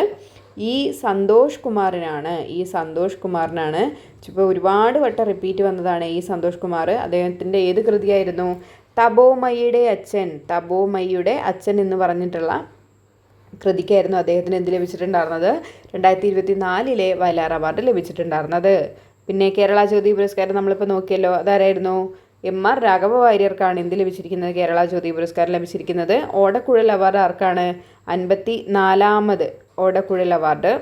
സന്തോഷ് കുമാറിനാണ്. സന്തോഷ് കുമാറിനാണ്. ഇപ്പോൾ ഒരുപാട് വട്ടം റിപ്പീറ്റ് വന്നതാണ് സന്തോഷ് കുമാർ. അദ്ദേഹത്തിൻ്റെ ഏത് കൃതിയായിരുന്നു? തപോമയിയുടെ അച്ഛൻ എന്ന് പറഞ്ഞിട്ടുള്ള കൃതിക്കായിരുന്നു അദ്ദേഹത്തിന് എന്ത് ലഭിച്ചിട്ടുണ്ടായിരുന്നത്? 2024 വയലാർ അവാർഡ് ലഭിച്ചിട്ടുണ്ടായിരുന്നത്. പിന്നെ കേരള ജ്യോതി പുരസ്കാരം നമ്മളിപ്പോൾ നോക്കിയല്ലോ. അതാരായിരുന്നു? MR രാഘവ വാര്യർക്കാണ് എന്ത് ലഭിച്ചിരിക്കുന്നത്? കേരള ജ്യോതി പുരസ്കാരം ലഭിച്ചിരിക്കുന്നത്. ഓടക്കുഴൽ അവാർഡ് ആർക്കാണ്? 54ാമത് ഓടക്കുഴൽ അവാർഡ്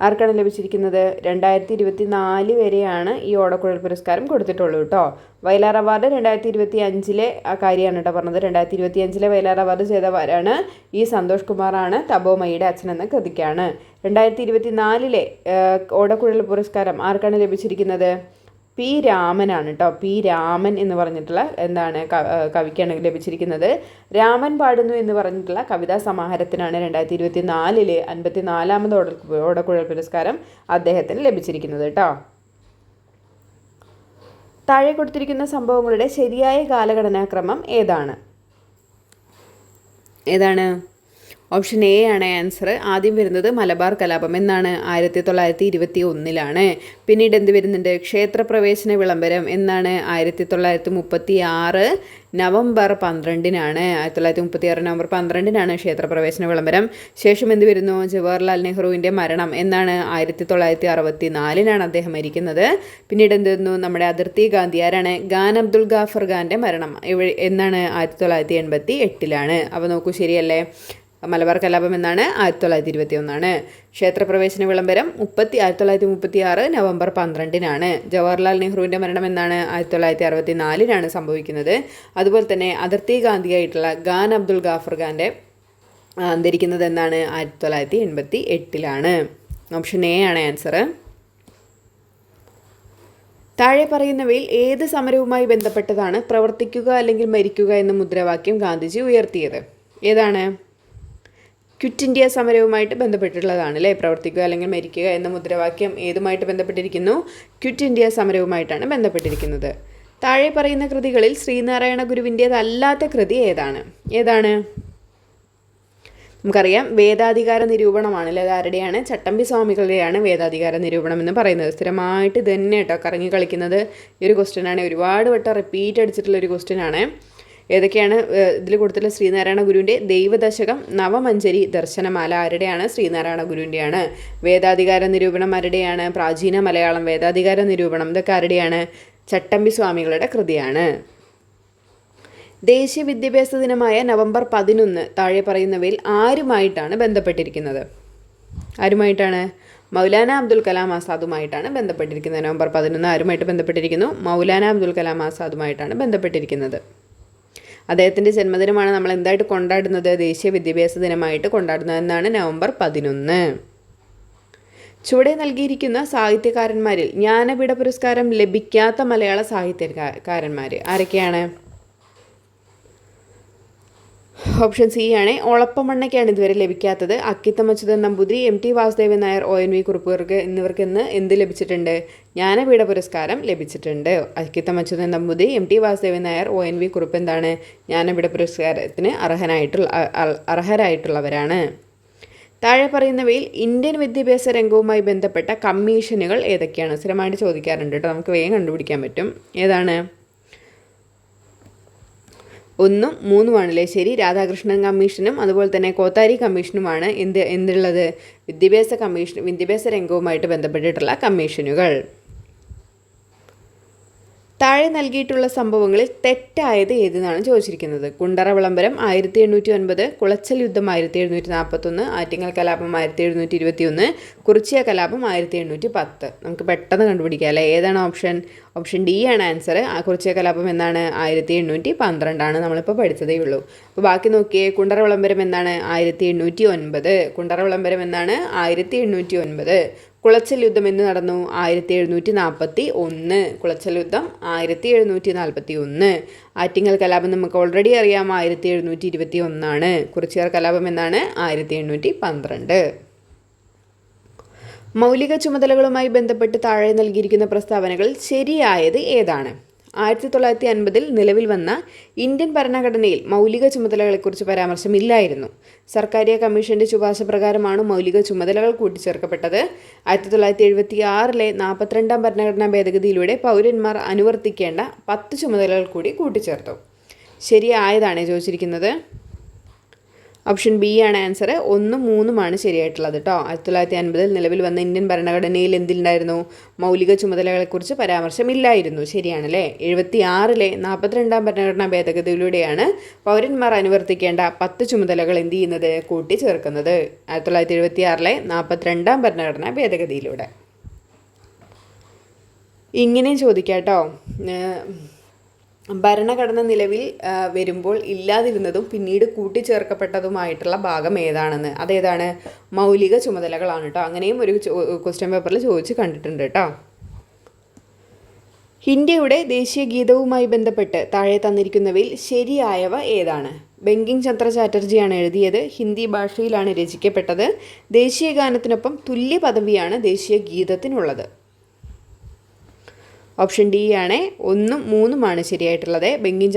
ആർക്കാണ് ലഭിച്ചിരിക്കുന്നത്? 2024 വരെയാണ് ഈ ഓടക്കുഴൽ പുരസ്കാരം കൊടുത്തിട്ടുള്ളൂ കേട്ടോ. വയലാർ അവാർഡ് 2025 കാര്യമാണ് കേട്ടോ പറഞ്ഞത്. 2025 വയലാർ അവാർഡ് ചെയ്തവരാണ് സന്തോഷ് കുമാറാണ്. തപോമയിയുടെ അച്ഛൻ എന്ന കൃതിക്കാണ്. 2024 ഓടക്കുഴൽ പുരസ്കാരം ആർക്കാണ് ലഭിച്ചിരിക്കുന്നത്? P. രാമനാണ് കേട്ടോ. P. രാമൻ എന്ന് പറഞ്ഞിട്ടുള്ള കവിക്കാണ് ലഭിച്ചിരിക്കുന്നത്. രാമൻ പാടുന്നു എന്ന് പറഞ്ഞിട്ടുള്ള കവിതാ സമാഹാരത്തിനാണ് 2024 54ാമത് ഓടക്കുഴൽ പുരസ്കാരം അദ്ദേഹത്തിന് ലഭിച്ചിരിക്കുന്നത് കേട്ടോ. താഴെ കൊടുത്തിരിക്കുന്ന സംഭവങ്ങളുടെ ശരിയായ കാലഘടനാക്രമം ഏതാണ്? ഓപ്ഷൻ എ ആണ് ആൻസർ. ആദ്യം വരുന്നത് മലബാർ കലാപം എന്നാണ് 1921 പിന്നീട് എന്ത് വരുന്നുണ്ട്? ക്ഷേത്രപ്രവേശന വിളംബരം എന്നാണ് 1936 നവംബർ 12 1936 നവംബർ 12 ക്ഷേത്രപ്രവേശന വിളംബരം. ശേഷം എന്ത് വരുന്നു? ജവഹർലാൽ നെഹ്റുവിൻ്റെ മരണം എന്നാണ് 1964 അദ്ദേഹം മരിക്കുന്നത്. പിന്നീട് എന്ത് വരുന്നു? നമ്മുടെ അതിർത്തി ഗാന്ധി ആരാണ്? ഖാൻ അബ്ദുൽ ഗാഫർ ഖാൻ്റെ മരണം എന്നാണ് 1988 അപ്പോൾ നോക്കൂ, ശരിയല്ലേ? മലബാർ കലാപം എന്നാണ് 1921. ക്ഷേത്രപ്രവേശന വിളംബരം 1936 നവംബർ 12 ജവഹർലാൽ നെഹ്റുവിൻ്റെ മരണം എന്നാണ് 1964 സംഭവിക്കുന്നത്. അതുപോലെ തന്നെ അതിർത്തി ഗാന്ധിയായിട്ടുള്ള ഖാൻ അബ്ദുൽ ഗാഫർ ഖാൻ്റെ അന്തരിക്കുന്നത് എന്നാണ് 1988. ഓപ്ഷൻ എ ആണ് ആൻസർ. താഴെ പറയുന്നവയിൽ ഏത് സമരവുമായി ബന്ധപ്പെട്ടതാണ് പ്രവർത്തിക്കുക അല്ലെങ്കിൽ മരിക്കുക എന്ന മുദ്രാവാക്യം ഗാന്ധിജി ഉയർത്തിയത്? ഏതാണ്? ക്വിറ്റ് ഇന്ത്യ സമരവുമായിട്ട് ബന്ധപ്പെട്ടിട്ടുള്ളതാണ് അല്ലേ? പ്രവർത്തിക്കുക അല്ലെങ്കിൽ മരിക്കുക എന്ന മുദ്രാവാക്യം ഏതുമായിട്ട് ബന്ധപ്പെട്ടിരിക്കുന്നു? ക്വിറ്റ് ഇന്ത്യ സമരവുമായിട്ടാണ് ബന്ധപ്പെട്ടിരിക്കുന്നത്. താഴെ പറയുന്ന കൃതികളിൽ ശ്രീനാരായണ ഗുരുവിൻ്റേതല്ലാത്ത കൃതി ഏതാണ്? നമുക്കറിയാം, വേദാധികാര നിരൂപണമാണ് അല്ലേ? ആരുടെയാണ്? ചട്ടമ്പി സ്വാമികളുടെയാണ് വേദാധികാര നിരൂപണം എന്ന് പറയുന്നത്. സ്ഥിരമായിട്ട് ഇത് തന്നെ കേട്ടോ കറങ്ങി കളിക്കുന്നത് ഈ ഒരു ക്വസ്റ്റ്യനാണ്. ഒരുപാട് വട്ടം റിപ്പീറ്റ് അടിച്ചിട്ടുള്ള ഒരു ക്വസ്റ്റ്യനാണ്. ഏതൊക്കെയാണ് ഇതിൽ കൊടുത്തിട്ടുള്ള? ശ്രീനാരായണ ഗുരുവിൻ്റെ ദൈവദശകം, നവമഞ്ജരി, ദർശനമാല ആരുടെയാണ്? ശ്രീനാരായണ ഗുരുവിൻ്റെയാണ്. വേദാധികാര നിരൂപണം ആരുടെയാണ്? പ്രാചീന മലയാളം വേദാധികാര നിരൂപണം. ഇതൊക്കെ ആരുടെയാണ്? ചട്ടമ്പി സ്വാമികളുടെ കൃതിയാണ്. ദേശീയ വിദ്യാഭ്യാസ ദിനമായ നവംബർ 11 താഴെ പറയുന്നവയിൽ ആരുമായിട്ടാണ് ബന്ധപ്പെട്ടിരിക്കുന്നത്? ആരുമായിട്ടാണ്? മൗലാന അബ്ദുൽ കലാം ആസാദുമായിട്ടാണ് ബന്ധപ്പെട്ടിരിക്കുന്നത്. നവംബർ 11 ആരുമായിട്ട് ബന്ധപ്പെട്ടിരിക്കുന്നു? മൗലാന അബ്ദുൽ കലാം ആസാദുമായിട്ടാണ് ബന്ധപ്പെട്ടിരിക്കുന്നത്. അദ്ദേഹത്തിൻ്റെ ജന്മദിനമാണ് നമ്മൾ എന്തായിട്ട് കൊണ്ടാടുന്നത്? ദേശീയ വിദ്യാഭ്യാസ ദിനമായിട്ട് കൊണ്ടാടുന്നത് എന്നാണ് നവംബർ 11. ചുവടെ നൽകിയിരിക്കുന്ന സാഹിത്യകാരന്മാരിൽ ജ്ഞാനപീഠ പുരസ്കാരം ലഭിക്കാത്ത മലയാള സാഹിത്യകാരന്മാർ ആരൊക്കെയാണ്? ഓപ്ഷൻ സി ആണ്. ഒളപ്പമണ്ണയ്ക്കാണ് ഇതുവരെ ലഭിക്കാത്തത്. Akkitham Achuthan Namboothiri, M T Vasudevan Nair, ONV Kurup എന്നിവർക്ക് ഇന്ന് എന്ത് ലഭിച്ചിട്ടുണ്ട്? ജ്ഞാനപീഠ പുരസ്കാരം ലഭിച്ചിട്ടുണ്ട്. Akkitham Achuthan Namboothiri, M T Vasudevan Nair, ONV Kurup എന്താണ്? ജ്ഞാനപീഠ പുരസ്കാരത്തിന് അർഹരായിട്ടുള്ളവരാണ്. താഴെ പറയുന്നവയിൽ ഇന്ത്യൻ വിദ്യാഭ്യാസ രംഗവുമായി ബന്ധപ്പെട്ട കമ്മീഷനുകൾ ഏതൊക്കെയാണ്? സ്ഥിരമായിട്ട് ചോദിക്കാറുണ്ട് കേട്ടോ, നമുക്ക് വേഗം കണ്ടുപിടിക്കാൻ പറ്റും. ഏതാണ്? 1ഉം 3ഉമാണല്ലേ ശരി. രാധാകൃഷ്ണൻ കമ്മീഷനും അതുപോലെ തന്നെ കോത്താരി കമ്മീഷനുമാണ് എന്തുള്ളത്? വിദ്യാഭ്യാസ രംഗവുമായിട്ട് ബന്ധപ്പെട്ടിട്ടുള്ള കമ്മീഷനുകൾ. താഴെ നൽകിയിട്ടുള്ള സംഭവങ്ങളിൽ തെറ്റായത് ഏതെന്നാണ് ചോദിച്ചിരിക്കുന്നത്? കുണ്ടറ വിളംബരം 1809, കുളച്ചൽ യുദ്ധം 1741, ആറ്റിങ്ങൽ കലാപം 1721, കുറിച്യ കലാപം 1810. നമുക്ക് പെട്ടെന്ന് കണ്ടുപിടിക്കാം അല്ലേ? ഏതാണ് ഓപ്ഷൻ? ഓപ്ഷൻ ഡി ആണ് ആൻസർ. ആ കുറിച്യ കലാപം എന്നാണ് 1812 നമ്മളിപ്പോൾ പഠിച്ചതേ ഉള്ളൂ. അപ്പോൾ ബാക്കി നോക്കിയേ. കുണ്ടറ വിളംബരം എന്നാണ് 1809. കുണ്ടറ വിളംബരം എന്നാണ് 1809. കുളച്ചൽ യുദ്ധം എന്ന് നടന്നു 1741. കുളച്ചൽ യുദ്ധം 1741. ആറ്റിങ്ങൽ കലാപം നമുക്ക് ഓൾറെഡി അറിയാം 1721. കുറിച്യർ കലാപം എന്നാണ് 1812. മൗലിക ചുമതലകളുമായി ബന്ധപ്പെട്ട് താഴെ നൽകിയിരിക്കുന്ന പ്രസ്താവനകൾ ശരിയായത് ഏതാണ്? 1950 നിലവിൽ വന്ന ഇന്ത്യൻ ഭരണഘടനയിൽ മൗലിക ചുമതലകളെക്കുറിച്ച് പരാമർശമില്ലായിരുന്നു. സർക്കാരിയ കമ്മീഷന്റെ ശുപാർശ പ്രകാരമാണ് മൗലിക ചുമതലകൾ കൂട്ടിച്ചേർക്കപ്പെട്ടത്. 1976 42ാം ഭരണഘടനാ ഭേദഗതിയിലൂടെ പൗരന്മാർ അനുവർത്തിക്കേണ്ട 10 ചുമതലകൾ കൂടി കൂട്ടിച്ചേർത്തു. ശരിയായതാണ് ചോദിച്ചിരിക്കുന്നത്. ഓപ്ഷൻ ബി ആണ് ആൻസർ. 1ഉം 3ഉമാണ് ശരിയായിട്ടുള്ളത് കേട്ടോ. 1950 നിലവിൽ വന്ന ഇന്ത്യൻ ഭരണഘടനയിൽ എന്തിലുണ്ടായിരുന്നു? മൗലിക ചുമതലകളെക്കുറിച്ച് പരാമർശമില്ലായിരുന്നു. ശരിയാണല്ലേ. 76 42ാം ഭരണഘടനാ ഭേദഗതിയിലൂടെയാണ് പൗരന്മാർ അനുവർത്തിക്കേണ്ട 10 ചുമതലകൾ എന്ത് ചെയ്യുന്നത്? കൂട്ടിച്ചേർക്കുന്നത്. 1976 42ാം ഭരണഘടനാ ഭേദഗതിയിലൂടെ. ഇങ്ങനെയും ചോദിക്കാം കേട്ടോ. ഭരണഘടന നിലവിൽ വരുമ്പോൾ ഇല്ലാതിരുന്നതും പിന്നീട് കൂട്ടിച്ചേർക്കപ്പെട്ടതുമായിട്ടുള്ള ഭാഗം ഏതാണെന്ന്. അതേതാണ്? മൗലിക ചുമതലകളാണ് കേട്ടോ. അങ്ങനെയും ഒരു ക്വസ്റ്റ്യൻ പേപ്പറിൽ ചോദിച്ച് കണ്ടിട്ടുണ്ട് കേട്ടോ. ഇന്ത്യയുടെ ദേശീയ ഗീതവുമായി ബന്ധപ്പെട്ട് താഴെ തന്നിരിക്കുന്നവയിൽ ശരിയായവ ഏതാണ്? ബങ്കിം ചന്ദ്ര ചാറ്റർജിയാണ് എഴുതിയത്. ഹിന്ദി ഭാഷയിലാണ് രചിക്കപ്പെട്ടത്. ദേശീയ ഗാനത്തിനൊപ്പം തുല്യ പദവിയാണ് ദേശീയ ഗീതത്തിനുള്ളത്. ഓപ്ഷൻ ഡി ആണ് 1ഉം 3ഉമാണ് ശരിയായിട്ടുള്ളത്. ബങ്കിം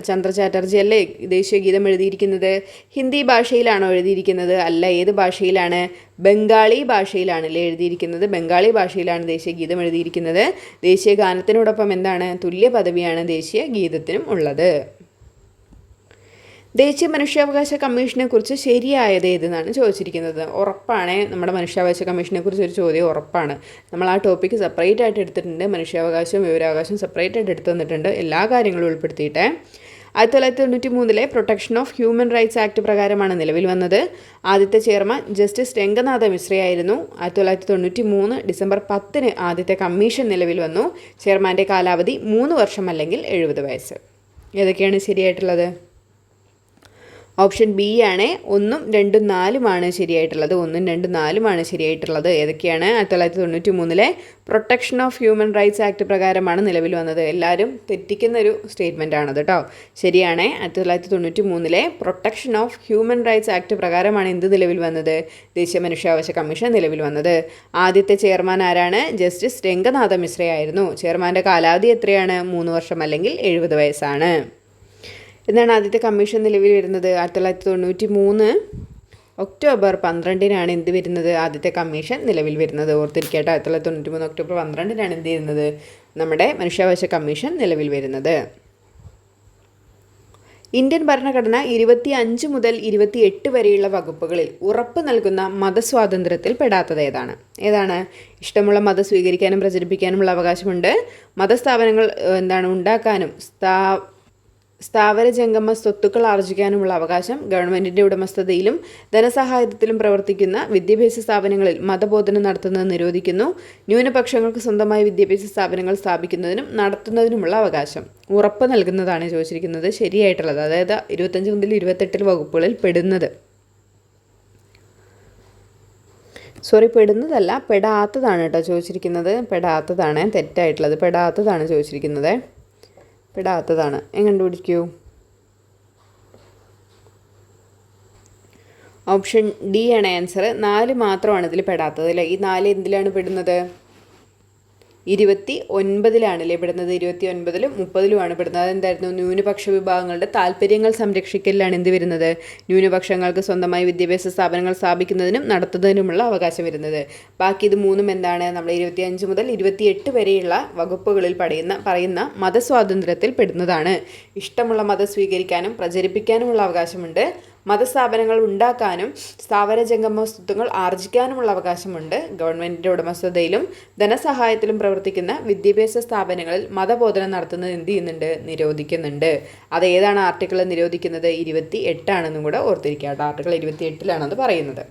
ചന്ദ്ര ചാറ്റർജി അല്ലേ ദേശീയ ഗീതം എഴുതിയിരിക്കുന്നത്? ഹിന്ദി ഭാഷയിലാണോ എഴുതിയിരിക്കുന്നത്? അല്ല. ഏത് ഭാഷയിലാണ്? ബംഗാളി ഭാഷയിലാണല്ലേ എഴുതിയിരിക്കുന്നത്. ബംഗാളി ഭാഷയിലാണ് ദേശീയ ഗീതം എഴുതിയിരിക്കുന്നത്. ദേശീയ ഗാനത്തിനോടൊപ്പം എന്താണ്? തുല്യ പദവിയാണ് ദേശീയ ഗീതത്തിനും ഉള്ളത്. ദേശീയ മനുഷ്യാവകാശ കമ്മീഷനെ കുറിച്ച് ശരിയായത് ഏതെന്നാണ് ചോദിച്ചിരിക്കുന്നത്. ഉറപ്പാണ് നമ്മുടെ മനുഷ്യാവകാശ കമ്മീഷനെ കുറിച്ച് ഒരു ചോദ്യം ഉറപ്പാണ്. നമ്മൾ ആ ടോപ്പിക്ക് സെപ്പറേറ്റ് ആയിട്ട് എടുത്തിട്ടുണ്ട്. മനുഷ്യാവകാശവും വിവരാവകാശവും സെപ്പറേറ്റ് ആയിട്ട് എടുത്തു തന്നിട്ടുണ്ട്, എല്ലാ കാര്യങ്ങളും ഉൾപ്പെടുത്തിയിട്ട്. 1993 protection of human rights act പ്രകാരമാണ് നിലവിൽ വന്നത്. ആദ്യത്തെ ചെയർമാൻ ജസ്റ്റിസ് രംഗനാഥ മിശ്രയായിരുന്നു. 1993 ഡിസംബർ 10 ആദ്യത്തെ കമ്മീഷൻ നിലവിൽ വന്നു. ചെയർമാൻ്റെ കാലാവധി 3 വർഷം അല്ലെങ്കിൽ 70 വയസ്സ്. ഏതൊക്കെയാണ് ശരിയായിട്ടുള്ളത്? ഓപ്ഷൻ ബി ആണ് 1ഉം 2ഉം 4ഉമാണ് ശരിയായിട്ടുള്ളത്. 1ഉം 2ഉം 4ഉമാണ് ശരിയായിട്ടുള്ളത്. ഏതൊക്കെയാണ്? 1993 protection of human rights act പ്രകാരമാണ് നിലവിൽ വന്നത്. എല്ലാവരും തെറ്റിക്കുന്ന ഒരു സ്റ്റേറ്റ്മെൻ്റ് ആണത് കേട്ടോ. ശരിയാണ്. 1993 protection of human rights act പ്രകാരമാണ് എന്ത് നിലവിൽ വന്നത്? ദേശീയ മനുഷ്യാവകാശ കമ്മീഷൻ നിലവിൽ വന്നത്. ആദ്യത്തെ ചെയർമാൻ ആരാണ്? ജസ്റ്റിസ് രംഗനാഥ മിശ്രയായിരുന്നു. ചെയർമാൻ്റെ കാലാവധി എത്രയാണ്? 3 വർഷം അല്ലെങ്കിൽ 70 വയസ്സാണ്. എന്നാണ് ആദ്യത്തെ കമ്മീഷൻ നിലവിൽ വരുന്നത്? 1993 ഒക്ടോബർ 12 എന്ത് വരുന്നത്? ആദ്യത്തെ കമ്മീഷൻ നിലവിൽ വരുന്നത്. ഓർത്തിരിക്കട്ടെ, 1993 ഒക്ടോബർ 12 എന്ത് ചെയ്യുന്നത്? നമ്മുടെ മനുഷ്യാവകാശ കമ്മീഷൻ നിലവിൽ വരുന്നത്. ഇന്ത്യൻ ഭരണഘടന 25 മുതൽ 28 വരെയുള്ള വകുപ്പുകളിൽ ഉറപ്പ് നൽകുന്ന മതസ്വാതന്ത്ര്യത്തിൽ പെടാത്തത് ഏതാണ്? ഇഷ്ടമുള്ള മതം സ്വീകരിക്കാനും പ്രചരിപ്പിക്കാനുമുള്ള അവകാശമുണ്ട്. മതസ്ഥാപനങ്ങൾ ഉണ്ടാക്കാനും സ്ഥാവര ജംഗമ സ്വത്തുക്കൾ ആർജിക്കാനുമുള്ള അവകാശം. ഗവൺമെൻറ്റിൻ്റെ ഉടമസ്ഥതയിലും ധനസഹായത്തിലും പ്രവർത്തിക്കുന്ന വിദ്യാഭ്യാസ സ്ഥാപനങ്ങളിൽ മതബോധനം നടത്തുന്നത് നിരോധിക്കുന്നു. ന്യൂനപക്ഷങ്ങൾക്ക് സ്വന്തമായി വിദ്യാഭ്യാസ സ്ഥാപനങ്ങൾ സ്ഥാപിക്കുന്നതിനും നടത്തുന്നതിനുമുള്ള അവകാശം ഉറപ്പ് നൽകുന്നതാണ് ചോദിച്ചിരിക്കുന്നത് ശരിയായിട്ടുള്ളത്. അതായത് 25 മുതൽ 28 വകുപ്പുകളിൽ പെടുന്നത്. പെടുന്നതല്ല, പെടാത്തതാണ് കേട്ടോ ചോദിച്ചിരിക്കുന്നത്. പെടാത്തതാണ് തെറ്റായിട്ടുള്ളത്. പെടാത്തതാണ് ചോദിച്ചിരിക്കുന്നത്. പെടാത്തതാണ്. കണ്ടുപിടിക്കൂ. ഓപ്ഷൻ ഡി ആണ് ആൻസർ. 4 മാത്രമാണ് ഇതിൽ പെടാത്തത് അല്ലേ? ഈ 4 എന്തിലാണ് പെടുന്നത്? 29 പെടുന്നത്. 29-ലും 30-ലുമാണ് പെടുന്നത്. അതെന്തായിരുന്നു? ന്യൂനപക്ഷ വിഭാഗങ്ങളുടെ താല്പര്യങ്ങൾ സംരക്ഷിക്കലിലാണ് എന്ത് വരുന്നത്? ന്യൂനപക്ഷങ്ങൾക്ക് സ്വന്തമായി വിദ്യാഭ്യാസ സ്ഥാപനങ്ങൾ സ്ഥാപിക്കുന്നതിനും നടത്തുന്നതിനുമുള്ള അവകാശം വരുന്നത്. ബാക്കി ഇത് 3ഉം എന്താണ്? നമ്മൾ 25 മുതൽ 28 വരെയുള്ള വകുപ്പുകളിൽ പറയുന്ന മതസ്വാതന്ത്ര്യത്തിൽ പെടുന്നതാണ്. ഇഷ്ടമുള്ള മതം സ്വീകരിക്കാനും പ്രചരിപ്പിക്കാനുമുള്ള അവകാശമുണ്ട്. മതസ്ഥാപനങ്ങൾ ഉണ്ടാക്കാനും സ്ഥാവര ജംഗമ സ്വത്തുക്കൾ ആർജിക്കാനുമുള്ള അവകാശമുണ്ട്. ഗവൺമെൻറ്റിൻ്റെ ഉടമസ്ഥതയിലും ധനസഹായത്തിലും പ്രവർത്തിക്കുന്ന വിദ്യാഭ്യാസ സ്ഥാപനങ്ങളിൽ മതബോധനം നടത്തുന്നത് എന്ത് ചെയ്യുന്നുണ്ട്? നിരോധിക്കുന്നുണ്ട്. അത് ഏതാണ് ആർട്ടിക്കിൾ നിരോധിക്കുന്നത്? 28 കൂടെ ഓർത്തിരിക്കുക കേട്ടോ. ആർട്ടിക്കിൾ 28 പറയുന്നത്.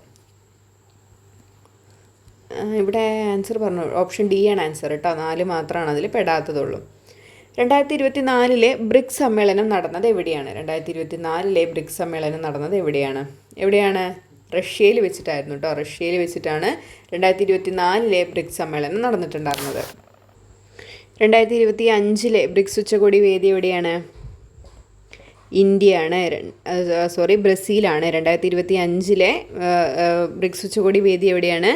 ഇവിടെ ആൻസർ പറഞ്ഞു. ഓപ്ഷൻ ഡി ആണ് ആൻസർ കേട്ടോ. 4 മാത്രമാണ് അതിൽ പെടാത്തതുള്ളൂ. 2024 ബ്രിക്സ് സമ്മേളനം നടന്നത് എവിടെയാണ്? 2024 ബ്രിക്സ് സമ്മേളനം നടന്നത് എവിടെയാണ്? റഷ്യയിൽ വെച്ചിട്ടായിരുന്നു കേട്ടോ. റഷ്യയിൽ വെച്ചിട്ടാണ് 2024 ബ്രിക്സ് സമ്മേളനം നടന്നിട്ടുണ്ടായിരുന്നത്. 2025 ബ്രിക്സ് ഉച്ചകോടി വേദി എവിടെയാണ്? ഇന്ത്യയാണ്. ബ്രസീലാണ്. 2025 ബ്രിക്സ് ഉച്ചകോടി വേദി എവിടെയാണ്?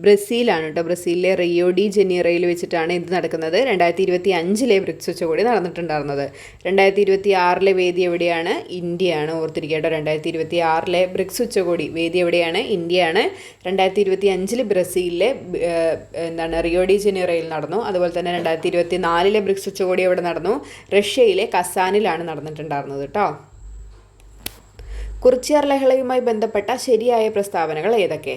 ബ്രസീലാണ് കേട്ടോ. ബ്രസീലിലെ റിയോ ഡി ജനീറോയിൽ വെച്ചിട്ടാണ് ഇത് നടക്കുന്നത്. 2025 ബ്രിക്സ് ഉച്ചകോടി നടന്നിട്ടുണ്ടായിരുന്നത്. 2026 വേദി എവിടെയാണ്? ഇന്ത്യയാണ്. ഓർത്തിരിക്കുക കേട്ടോ. 2026 ബ്രിക്സ് ഉച്ചകോടി വേദി എവിടെയാണ്? ഇന്ത്യയാണ്. 2025 ബ്രസീലിലെ റിയോ ഡി ജനീറോയിൽ നടന്നു. അതുപോലെ തന്നെ 2024 ബ്രിക്സ് ഉച്ചകോടി എവിടെ നടന്നു? റഷ്യയിലെ കസാനിലാണ് നടന്നിട്ടുണ്ടായിരുന്നത് കേട്ടോ. കുറിച്യർ ലഹളയുമായി ബന്ധപ്പെട്ട ശരിയായ പ്രസ്താവനകൾ ഏതൊക്കെ?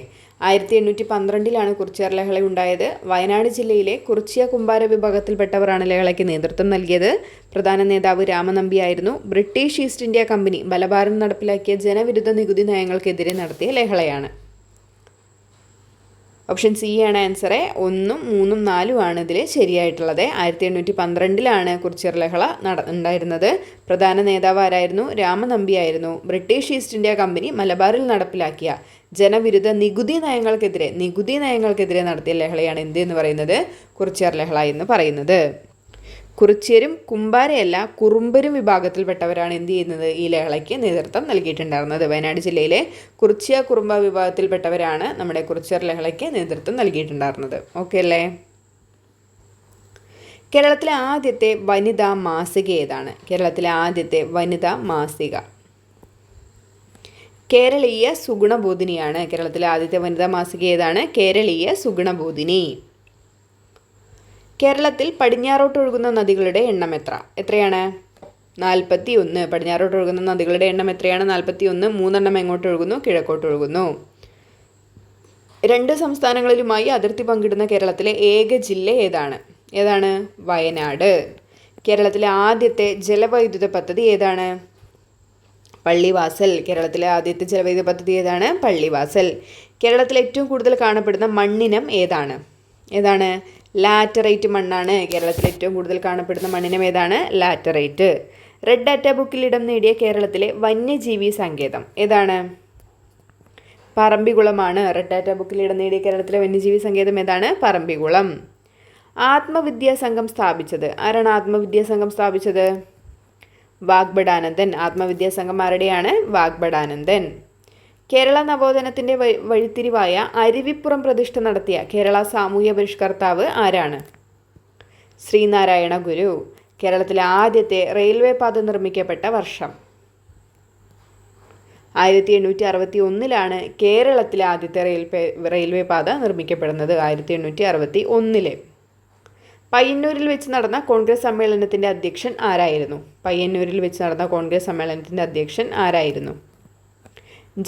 1812 കുറിച്യർ ലഹള ഉണ്ടായത്. വയനാട് ജില്ലയിലെ കുറിച്യ കുമ്പാര വിഭാഗത്തിൽപ്പെട്ടവരാണ് ലഹളയ്ക്ക് നേതൃത്വം നൽകിയത്. പ്രധാന നേതാവ് രാമനമ്പിയായിരുന്നു. ബ്രിട്ടീഷ് ഈസ്റ്റ് ഇന്ത്യ കമ്പനി ബലഭാരം നടപ്പിലാക്കിയ ജനവിരുദ്ധ നികുതി നയങ്ങൾക്കെതിരെ നടത്തിയ ലഹളയാണ്. ഓപ്ഷൻ സി ആണ് ആൻസർ. 1ഉം 3ഉം 4ഉമാണ് ഇതിൽ ശരിയായിട്ടുള്ളത്. 1812 കുറിച്യർ ലഹള ഉണ്ടായിരുന്നത്. പ്രധാന നേതാവ് ആരായിരുന്നു? രാമനമ്പിയായിരുന്നു. ബ്രിട്ടീഷ് ഈസ്റ്റ് ഇന്ത്യ കമ്പനി മലബാറിൽ നടപ്പിലാക്കിയ ജനവിരുദ്ധ നികുതി നയങ്ങൾക്കെതിരെ നടത്തിയ ലഹളയാണ് എന്ന് പറയുന്നത് കുറിച്യർ ലഹള എന്ന് പറയുന്നത്. കുറിച്യരും കുമ്പാരയല്ല കുറുമ്പരും വിഭാഗത്തിൽപ്പെട്ടവരാണ് എന്ത് ചെയ്യുന്നത്? ഈ ലഹളയ്ക്ക് നേതൃത്വം നൽകിയിട്ടുണ്ടായിരുന്നത്. വയനാട് ജില്ലയിലെ കുറിച്യ കുറുമ്പ വിഭാഗത്തിൽപ്പെട്ടവരാണ് നമ്മുടെ കുറിച്യർ ലഹളയ്ക്ക് നേതൃത്വം നൽകിയിട്ടുണ്ടായിരുന്നത്. ഓക്കെ അല്ലേ? കേരളത്തിലെ ആദ്യത്തെ വനിതാ മാസിക ഏതാണ്? കേരളത്തിലെ ആദ്യത്തെ വനിതാ മാസിക കേരളീയ സുഗുണബോധിനിയാണ്. കേരളത്തിലെ ആദ്യത്തെ വനിതാ മാസിക ഏതാണ്? കേരളീയ സുഗുണബോധിനി. കേരളത്തിൽ പടിഞ്ഞാറോട്ട് ഒഴുകുന്ന നദികളുടെ എണ്ണം എത്രയാണ്? 41. പടിഞ്ഞാറോട്ട് ഒഴുകുന്ന നദികളുടെ എണ്ണം എത്രയാണ്? 41. 3 എങ്ങോട്ട് ഒഴുകുന്നു? കിഴക്കോട്ട് ഒഴുകുന്നു. 2 സംസ്ഥാനങ്ങളിലുമായി അതിർത്തി പങ്കിടുന്ന കേരളത്തിലെ ഏക ജില്ല ഏതാണ്? വയനാട്. കേരളത്തിലെ ആദ്യത്തെ ജലവൈദ്യുത പദ്ധതി ഏതാണ്? പള്ളിവാസൽ. കേരളത്തിലെ ആദ്യത്തെ ജലവൈദ്യുത പദ്ധതി ഏതാണ്? പള്ളിവാസൽ. കേരളത്തിൽ ഏറ്റവും കൂടുതൽ കാണപ്പെടുന്ന മണ്ണിനം ഏതാണ്? ലാറ്ററൈറ്റ് മണ്ണാണ്. കേരളത്തിൽ ഏറ്റവും കൂടുതൽ കാണപ്പെടുന്ന മണ്ണിനം ഏതാണ്? ലാറ്ററൈറ്റ്. റെഡ് ഡാറ്റ ബുക്കിൽ ഇടം നേടിയ കേരളത്തിലെ വന്യജീവി സങ്കേതം ഏതാണ്? പറമ്പിക്കുളമാണ്. റെഡ് ഡാറ്റ ബുക്കിൽ ഇടം നേടിയ കേരളത്തിലെ വന്യജീവി സങ്കേതം ഏതാണ്? പറമ്പിക്കുളം. ആത്മവിദ്യാസംഘം സ്ഥാപിച്ചത് ആരാണ്? ആത്മവിദ്യാസംഘം സ്ഥാപിച്ചത് വാഗ്ഭടാനന്ദൻ. ആത്മവിദ്യാസംഘം ആരുടെയാണ്? വാഗ്ഭടാനന്ദൻ. കേരള നവോത്ഥാനത്തിൻ്റെ വഴിത്തിരിവായ അരുവിപ്പുറം പ്രതിഷ്ഠ നടത്തിയ കേരള സാമൂഹ്യ പരിഷ്കർത്താവ് ആരാണ്? ശ്രീനാരായണ ഗുരു. കേരളത്തിലെ ആദ്യത്തെ റെയിൽവേ പാത നിർമ്മിക്കപ്പെട്ട വർഷം 1861 കേരളത്തിലെ ആദ്യത്തെ റെയിൽവേ പാത നിർമ്മിക്കപ്പെടുന്നത്. 1861. പയ്യന്നൂരിൽ വെച്ച് നടന്ന കോൺഗ്രസ് സമ്മേളനത്തിൻ്റെ അധ്യക്ഷൻ ആരായിരുന്നു?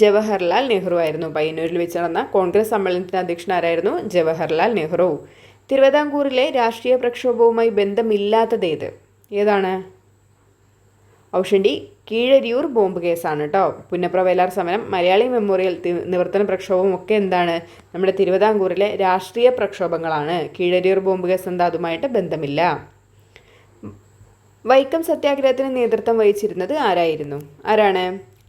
ജവഹർലാൽ നെഹ്റു ആയിരുന്നു. പയ്യന്നൂരിൽ വെച്ച് നടന്ന കോൺഗ്രസ് സമ്മേളനത്തിൻ്റെ അധ്യക്ഷൻ ആരായിരുന്നു? ജവഹർലാൽ നെഹ്റു. തിരുവിതാംകൂറിലെ രാഷ്ട്രീയ പ്രക്ഷോഭവുമായി ബന്ധമില്ലാത്തത് ഏതാണ്? ഓപ്ഷൻ ഡി കീഴരിയൂർ ബോംബ് കേസാണ് കേട്ടോ. പുന്നപ്ര വയലാർ സമരം, മലയാളി മെമ്മോറിയൽ, നിവർത്തന പ്രക്ഷോഭവും ഒക്കെ എന്താണ്? നമ്മുടെ തിരുവിതാംകൂറിലെ രാഷ്ട്രീയ പ്രക്ഷോഭങ്ങളാണ്. കീഴരിയൂർ ബോംബ് കേസ് അതുമായിട്ട് ബന്ധമില്ല. വൈക്കം സത്യാഗ്രഹത്തിന് നേതൃത്വം വഹിച്ചിരുന്നത് ആരാണ്?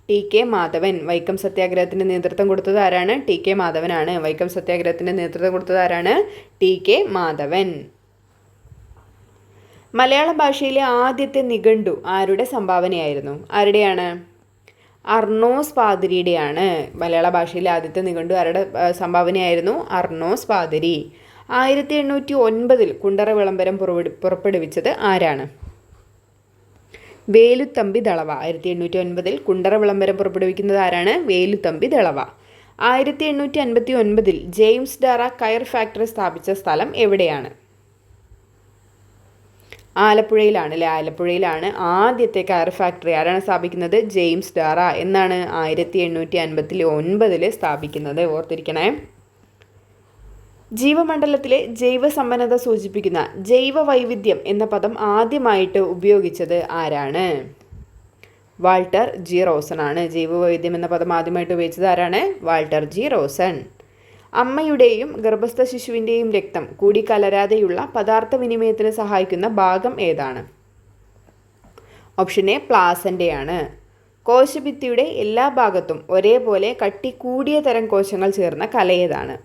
T K Madhavan. വൈക്കം സത്യാഗ്രഹത്തിന് നേതൃത്വം കൊടുത്തത് ആരാണ്? ടി കെ മാധവനാണ്. വൈക്കം സത്യാഗ്രഹത്തിന് നേതൃത്വം കൊടുത്തത് ആരാണ്? T K Madhavan. മലയാള ഭാഷയിലെ ആദ്യത്തെ നിഘണ്ടു ആരുടെ സംഭാവനയായിരുന്നു? ആരുടെയാണ്? അർണോസ് പാതിരിയുടെയാണ്. മലയാള ഭാഷയിലെ ആദ്യത്തെ നിഘണ്ടു ആരുടെ സംഭാവനയായിരുന്നു? അർണോസ് പാതിരി. 1809 കുണ്ടറ വിളംബരം പുറപ്പെടുവിച്ചത് ആരാണ്? വേലുത്തമ്പി ദളവ. 1809 കുണ്ടറ വിളംബരം പുറപ്പെടുവിക്കുന്നത് ആരാണ്? വേലുത്തമ്പി ദളവ. 1859 ജെയിംസ് ഡാറ കയർ ഫാക്ടറി സ്ഥാപിച്ച സ്ഥലം എവിടെയാണ്? ആലപ്പുഴയിലാണ് അല്ലേ? ആലപ്പുഴയിലാണ് ആദ്യത്തെ കയർ ഫാക്ടറി ആരാണ് സ്ഥാപിക്കുന്നത്? ജെയിംസ് ഡാറ. എന്നാണ്? 1859 സ്ഥാപിക്കുന്നത്. ഓർത്തിരിക്കണേ. ജീവമണ്ഡലത്തിലെ ജൈവസമ്പന്നത സൂചിപ്പിക്കുന്ന ജൈവ വൈവിധ്യം എന്ന പദം ആദ്യമായിട്ട് ഉപയോഗിച്ചത് ആരാണ്? വാൾട്ടർ ജി റോസൺ ആണ്. ജൈവവൈവിധ്യം എന്ന പദം ആദ്യമായിട്ട് ഉപയോഗിച്ചത് ആരാണ്? Walter G റോസൺ. അമ്മയുടെയും ഗർഭസ്ഥ ശിശുവിൻ്റെയും രക്തം കൂടിക്കലരാതെയുള്ള പദാർത്ഥ വിനിമയത്തിന് സഹായിക്കുന്ന ഭാഗം ഏതാണ്? Option A പ്ലാസൻ്റെയാണ്. കോശഭിത്തിയുടെ എല്ലാ ഭാഗത്തും ഒരേപോലെ കട്ടി കൂടിയ തരം കോശങ്ങൾ ചേർന്ന കല ഏതാണ്?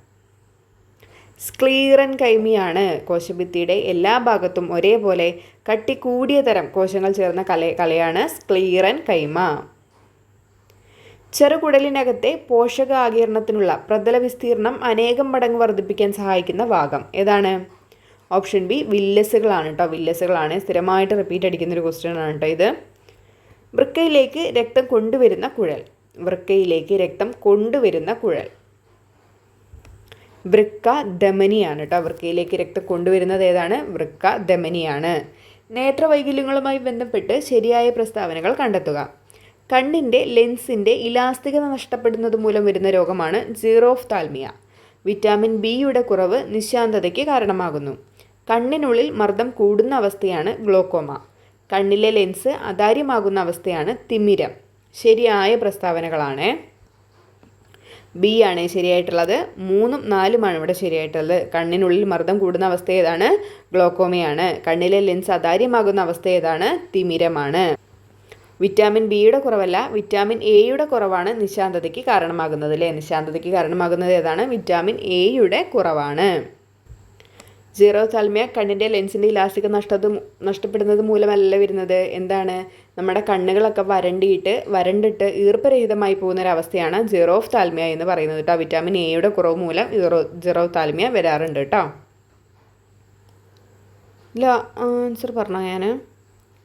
സ്ക്ലീറൻ കൈമിയാണ്. കോശഭിത്തിയുടെ എല്ലാ ഭാഗത്തും ഒരേപോലെ കട്ടി കൂടിയ തരം കോശങ്ങൾ ചേർന്ന കലയാണ് സ്ക്ലീറൻ കൈമ. ചെറുകുടലിനകത്തെ പോഷകാകിരണത്തിനുള്ള പ്രതല വിസ്തീർണം അനേകം മടങ്ങ് വർദ്ധിപ്പിക്കാൻ സഹായിക്കുന്ന ഭാഗം ഏതാണ്? ഓപ്ഷൻ ബി വില്ലസുകളാണ് കേട്ടോ. വില്ലസുകളാണ്. സ്ഥിരമായിട്ട് റിപ്പീറ്റ് അടിക്കുന്നൊരു ക്വസ്റ്റ്യൻ ആണ് കേട്ടോ ഇത്. വൃക്കയിലേക്ക് രക്തം കൊണ്ടുവരുന്ന കുഴൽ വൃക്ക ധമനിയാണ് കേട്ടോ. വൃക്കയിലേക്ക് രക്തം കൊണ്ടുവരുന്നത് ഏതാണ്? വൃക്ക ധമനിയാണ്. നേത്രവൈകല്യങ്ങളുമായി ബന്ധപ്പെട്ട് ശരിയായ പ്രസ്താവനകൾ കണ്ടെത്തുക. കണ്ണിൻ്റെ ലെൻസിൻ്റെ ഇലാസ്തികത നഷ്ടപ്പെടുന്നത് മൂലം വരുന്ന രോഗമാണ് സീറോഫ്താൽമിയ. വിറ്റാമിൻ ബിയുടെ കുറവ് നിശാന്തതയ്ക്ക് കാരണമാകുന്നു. കണ്ണിനുള്ളിൽ മർദ്ദം കൂടുന്ന അവസ്ഥയാണ് ഗ്ലോക്കോമ. കണ്ണിലെ ലെൻസ് അതാര്യമാകുന്ന അവസ്ഥയാണ് തിമിരം. ശരിയായ പ്രസ്താവനകളാണ്. ബി ആണ് ശരിയായിട്ടുള്ളത്. 3ഉം 4ഉമാണ് ഇവിടെ ശരിയായിട്ടുള്ളത്. കണ്ണിനുള്ളിൽ മർദ്ദം കൂടുന്ന അവസ്ഥ ഏതാണ്? ഗ്ലോക്കോമയാണ്. കണ്ണിലെ ലെൻസ് അതാര്യമാകുന്ന അവസ്ഥ ഏതാണ്? തിമിരമാണ്. വിറ്റാമിൻ ബിയുടെ കുറവല്ല, വിറ്റാമിൻ എയുടെ കുറവാണ് നിശാന്തതയ്ക്ക് കാരണമാകുന്നത് അല്ലേ? നിശാന്തതയ്ക്ക് കാരണമാകുന്നത് ഏതാണ്? വിറ്റാമിൻ എയുടെ കുറവാണ്. സീറോതാൽമിയ കണ്ണിൻ്റെ ലെൻസിൻ്റെ ഇലാസ്റ്റിക് നഷ്ടപ്പെടുന്നത് മൂലമല്ല വരുന്നത്. എന്താണ്? നമ്മുടെ കണ്ണുകളൊക്കെ വരണ്ടിട്ട് ഈർപ്പരഹിതമായി പോകുന്നൊരവസ്ഥയാണ് സീറോഫ്താൽമിയ എന്ന് പറയുന്നത് കേട്ടോ. വിറ്റാമിൻ എയുടെ കുറവ് മൂലം സീറോതാൽമിയ വരാറുണ്ട് കേട്ടോ. ഇല്ല, ആൻസർ പറഞ്ഞോ ഞാൻ.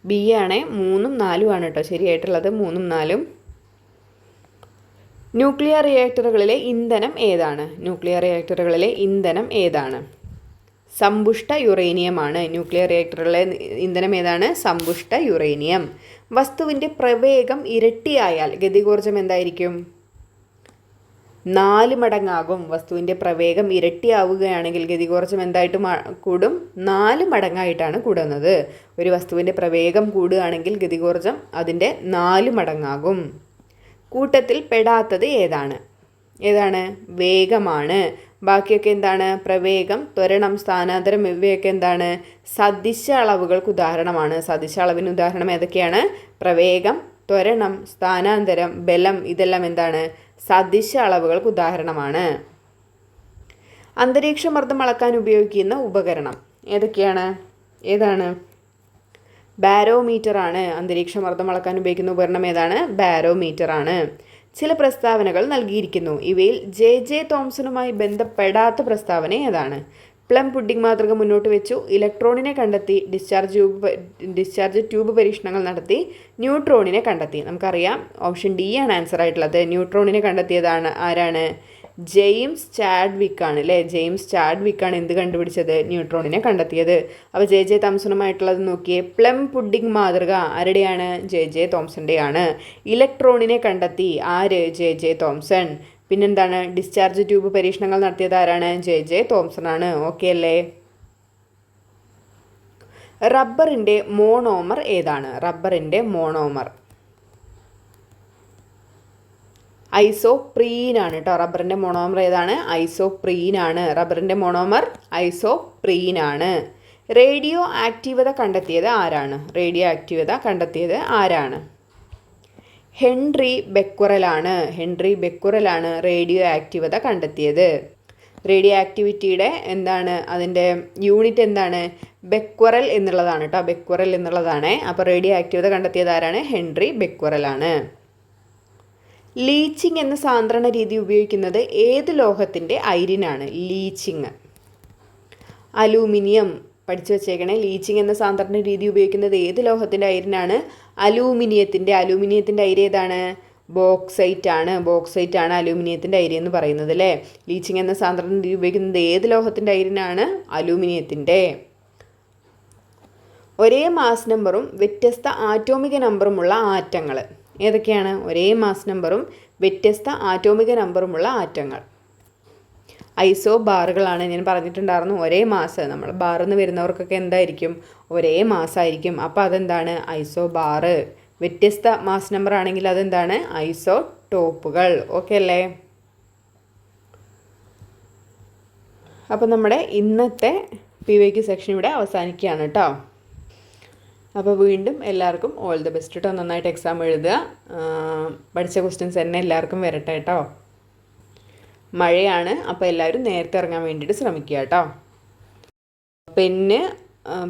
ബി ആണ്. 3ഉം 4ഉം ആണ് കേട്ടോ ശരിയായിട്ടുള്ളത്. 3ഉം 4ഉം. ന്യൂക്ലിയർ റിയാക്ടറുകളിലെ ഇന്ധനം ഏതാണ്? ന്യൂക്ലിയർ റിയാക്ടറുകളിലെ ഇന്ധനം ഏതാണ്? സമ്പുഷ്ട യുറേനിയമാണ്. ന്യൂക്ലിയർ റിയാക്ടറുകളിലെ ഇന്ധനം ഏതാണ്? സമ്പുഷ്ട യുറേനിയം. വസ്തുവിൻ്റെ പ്രവേഗം ഇരട്ടിയായാൽ ഗതികോർജ്ജം എന്തായിരിക്കും? 4 മടങ്ങാകും. വസ്തുവിൻ്റെ പ്രവേഗം ഇരട്ടിയാവുകയാണെങ്കിൽ ഗതികോർജ്ജം എന്തായിട്ട് കൂടും? 4 മടങ്ങായിട്ടാണ് കൂടുന്നത്. ഒരു വസ്തുവിൻ്റെ പ്രവേഗം കൂടുകയാണെങ്കിൽ ഗതികോർജ്ജം അതിൻ്റെ 4 മടങ്ങാകും. കൂട്ടത്തിൽ പെടാത്തത് ഏതാണ്? ഏതാണ്? വേഗമാണ്. ബാക്കിയൊക്കെ എന്താണ്? പ്രവേഗം, ത്വരണം, സ്ഥാനാന്തരം ഇവയൊക്കെ എന്താണ്? സദിശ അളവുകൾക്ക് ഉദാഹരണമാണ്. സദിശ അളവിന് ഉദാഹരണം ഏതൊക്കെയാണ്? പ്രവേഗം, ത്വരണം, സ്ഥാനാന്തരം, ബലം, ഇതെല്ലാം എന്താണ്? സദിശ അളവുകൾക്ക് ഉദാഹരണമാണ്. അന്തരീക്ഷമർദ്ദം അളക്കാൻ ഉപയോഗിക്കുന്ന ഉപകരണം ഏതൊക്കെയാണ്? ഏതാണ്? ബാരോമീറ്റർ ആണ്. അന്തരീക്ഷമർദ്ദം അളക്കാൻ ഉപയോഗിക്കുന്ന ഉപകരണം ഏതാണ്? ബാരോമീറ്റർ ആണ്. ചില പ്രസ്താവനകൾ നൽകിയിരിക്കുന്നു. ഇവയിൽ ജെ തോംസണുമായി ബന്ധപ്പെടാത്ത പ്രസ്താവന ഏതാണ്? പ്ലം പുഡിംഗ് മാതൃക മുന്നോട്ട് വെച്ചു. ഇലക്ട്രോണിനെ കണ്ടെത്തി. ഡിസ്ചാർജ് ട്യൂബ് പരീക്ഷണങ്ങൾ നടത്തി. ന്യൂട്രോണിനെ കണ്ടെത്തി. നമുക്കറിയാം ഓപ്ഷൻ ഡി ആണ് ആൻസർ ആയിട്ടുള്ളത്. ന്യൂട്രോണിനെ കണ്ടെത്തിയതാണ് ആരാണ്? ജെയിംസ് ചാഡ്വിക്ക് ആണ് അല്ലേ? ജെയിംസ് ചാഡ്വിക്ക് ആണ് എന്ത് കണ്ടുപിടിച്ചത്? ന്യൂട്രോണിനെ കണ്ടെത്തിയത്. അപ്പോൾ ജെ തോംസണുമായിട്ടുള്ളത് നോക്കിയേ. പ്ലം പുഡിംഗ് മാതൃക ആരുടെയാണ്? ജെ തോംസൻ്റെയാണ്. ഇലക്ട്രോണിനെ കണ്ടെത്തി ആര്? J Thomson. പിന്നെന്താണ്? ഡിസ്ചാർജ് ട്യൂബ് പരീക്ഷണങ്ങൾ നടത്തിയത് ആരാണ്? ജെ തോംസൺ ആണ്. ഓക്കെ അല്ലേ? റബ്ബറിൻ്റെ മോണോമർ ഏതാണ്? റബ്ബറിൻ്റെ മോണോമർ ഐസോപ്രീൻ ആണ് കേട്ടോ. റബ്ബറിൻ്റെ മോണോമർ ഏതാണ്? ഐസോപ്രീൻ ആണ്. റബ്ബറിൻ്റെ മോണോമർ ഐസോപ്രീൻ ആണ്. റേഡിയോ ആക്റ്റീവത കണ്ടെത്തിയത് ആരാണ്? റേഡിയോ ആക്റ്റീവത കണ്ടെത്തിയത് ആരാണ്? ഹെൻറി ബെക്വറലാണ്. ഹെൻറി ബെക്വറലാണ് റേഡിയോ ആക്റ്റീവത കണ്ടെത്തിയത്. റേഡിയോ ആക്ടിവിറ്റിയുടെ എന്താണ്? അതിൻ്റെ യൂണിറ്റ് എന്താണ്? ബെക്വറൽ എന്നുള്ളതാണ് കേട്ടോ. ബെക്വറൽ എന്നുള്ളതാണ്. അപ്പോൾ റേഡിയോ ആക്റ്റീവത കണ്ടെത്തിയത് ആരാണ്? ഹെൻറി ബെക്വറലാണ്. ലീച്ചിങ് എന്ന സാന്ദ്രണ രീതി ഉപയോഗിക്കുന്നത് ഏത് ലോഹത്തിൻ്റെ അയിരിനാണ്? Leaching aluminium. പഠിച്ചു വെച്ചേക്കണേ. ലീച്ചിങ് എന്ന സാന്ദ്രണ രീതി ഉപയോഗിക്കുന്നത് ഏത് ലോഹത്തിൻ്റെ അയിരിനാണ്? അലൂമിനിയത്തിൻ്റെ. അലൂമിനിയത്തിൻ്റെ അയിര് ഏതാണ്? ബോക്സൈറ്റ് ആണ്. ബോക്സൈറ്റ് ആണ് അലൂമിനിയത്തിൻ്റെ അയിര് എന്ന് പറയുന്നത് അല്ലേ? ലീച്ചിങ് എന്ന സാന്ദ്രണ രീതി ഉപയോഗിക്കുന്നത് ഏത് ലോഹത്തിൻ്റെ അയിരിനാണ്? അലൂമിനിയത്തിൻ്റെ. ഒരേ മാസ് നമ്പറും വ്യത്യസ്ത ആറ്റോമിക നമ്പറുമുള്ള ആറ്റങ്ങൾ ഏതൊക്കെയാണ്? ഒരേ മാസ് നമ്പറും വ്യത്യസ്ത ആറ്റോമിക നമ്പറുമുള്ള ആറ്റങ്ങൾ ഐസോ ബാറുകളാണ്. ഞാൻ പറഞ്ഞിട്ടുണ്ടായിരുന്നു ഒരേ മാസ്. നമ്മൾ ബാറിൽ നിന്ന് വരുന്നവർക്കൊക്കെ എന്തായിരിക്കും? ഒരേ മാസമായിരിക്കും. അപ്പോൾ അതെന്താണ്? ഐസോ ബാറ്. വ്യത്യസ്ത മാസ് നമ്പർ ആണെങ്കിൽ അതെന്താണ്? ഐസോ ടോപ്പുകൾ. ഓക്കെ അല്ലേ? അപ്പോൾ നമ്മുടെ ഇന്നത്തെ PYQ സെക്ഷൻ ഇവിടെ അവസാനിക്കുകയാണ് കേട്ടോ. അപ്പോൾ വീണ്ടും എല്ലാവർക്കും ഓൾ ദി ബെസ്റ്റ് കേട്ടോ. നന്നായിട്ട് എക്സാം എഴുതുക. പഠിച്ച ക്വസ്റ്റ്യൻസ് തന്നെ എല്ലാവർക്കും വരട്ടെ കേട്ടോ. മഴയാണ്. അപ്പോൾ എല്ലാവരും നേരത്തെ ഇറങ്ങാൻ വേണ്ടിയിട്ട് ശ്രമിക്കുക കേട്ടോ.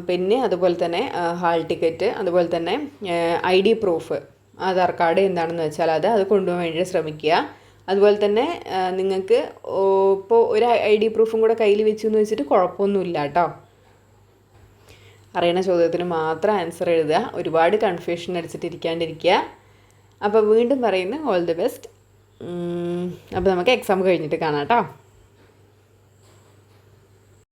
പെന്ന് അതുപോലെ തന്നെ ഹാൾ ടിക്കറ്റ്, അതുപോലെ തന്നെ ID പ്രൂഫ്, ആധാർ കാർഡ് എന്താണെന്ന് വെച്ചാൽ അത് കൊണ്ടുപോകാൻ വേണ്ടിയിട്ട് ശ്രമിക്കുക. അതുപോലെ തന്നെ നിങ്ങൾക്ക് ഇപ്പോൾ ഒരു ID പ്രൂഫും കൂടെ കയ്യിൽ വെച്ചു എന്ന് വെച്ചിട്ട് കുഴപ്പമൊന്നുമില്ല കേട്ടോ. അറിയണ ചോദ്യത്തിന് മാത്രം ആൻസർ എഴുതുക. ഒരുപാട് കൺഫ്യൂഷൻ അടിച്ചിട്ടിരിക്കാണ്ടിരിക്കുക. അപ്പോൾ വീണ്ടും പറയുന്നു ഓൾ ദി ബെസ്റ്റ്. അപ്പോൾ നമുക്ക് എക്സാം കഴിഞ്ഞിട്ട് കാണാം കേട്ടോ.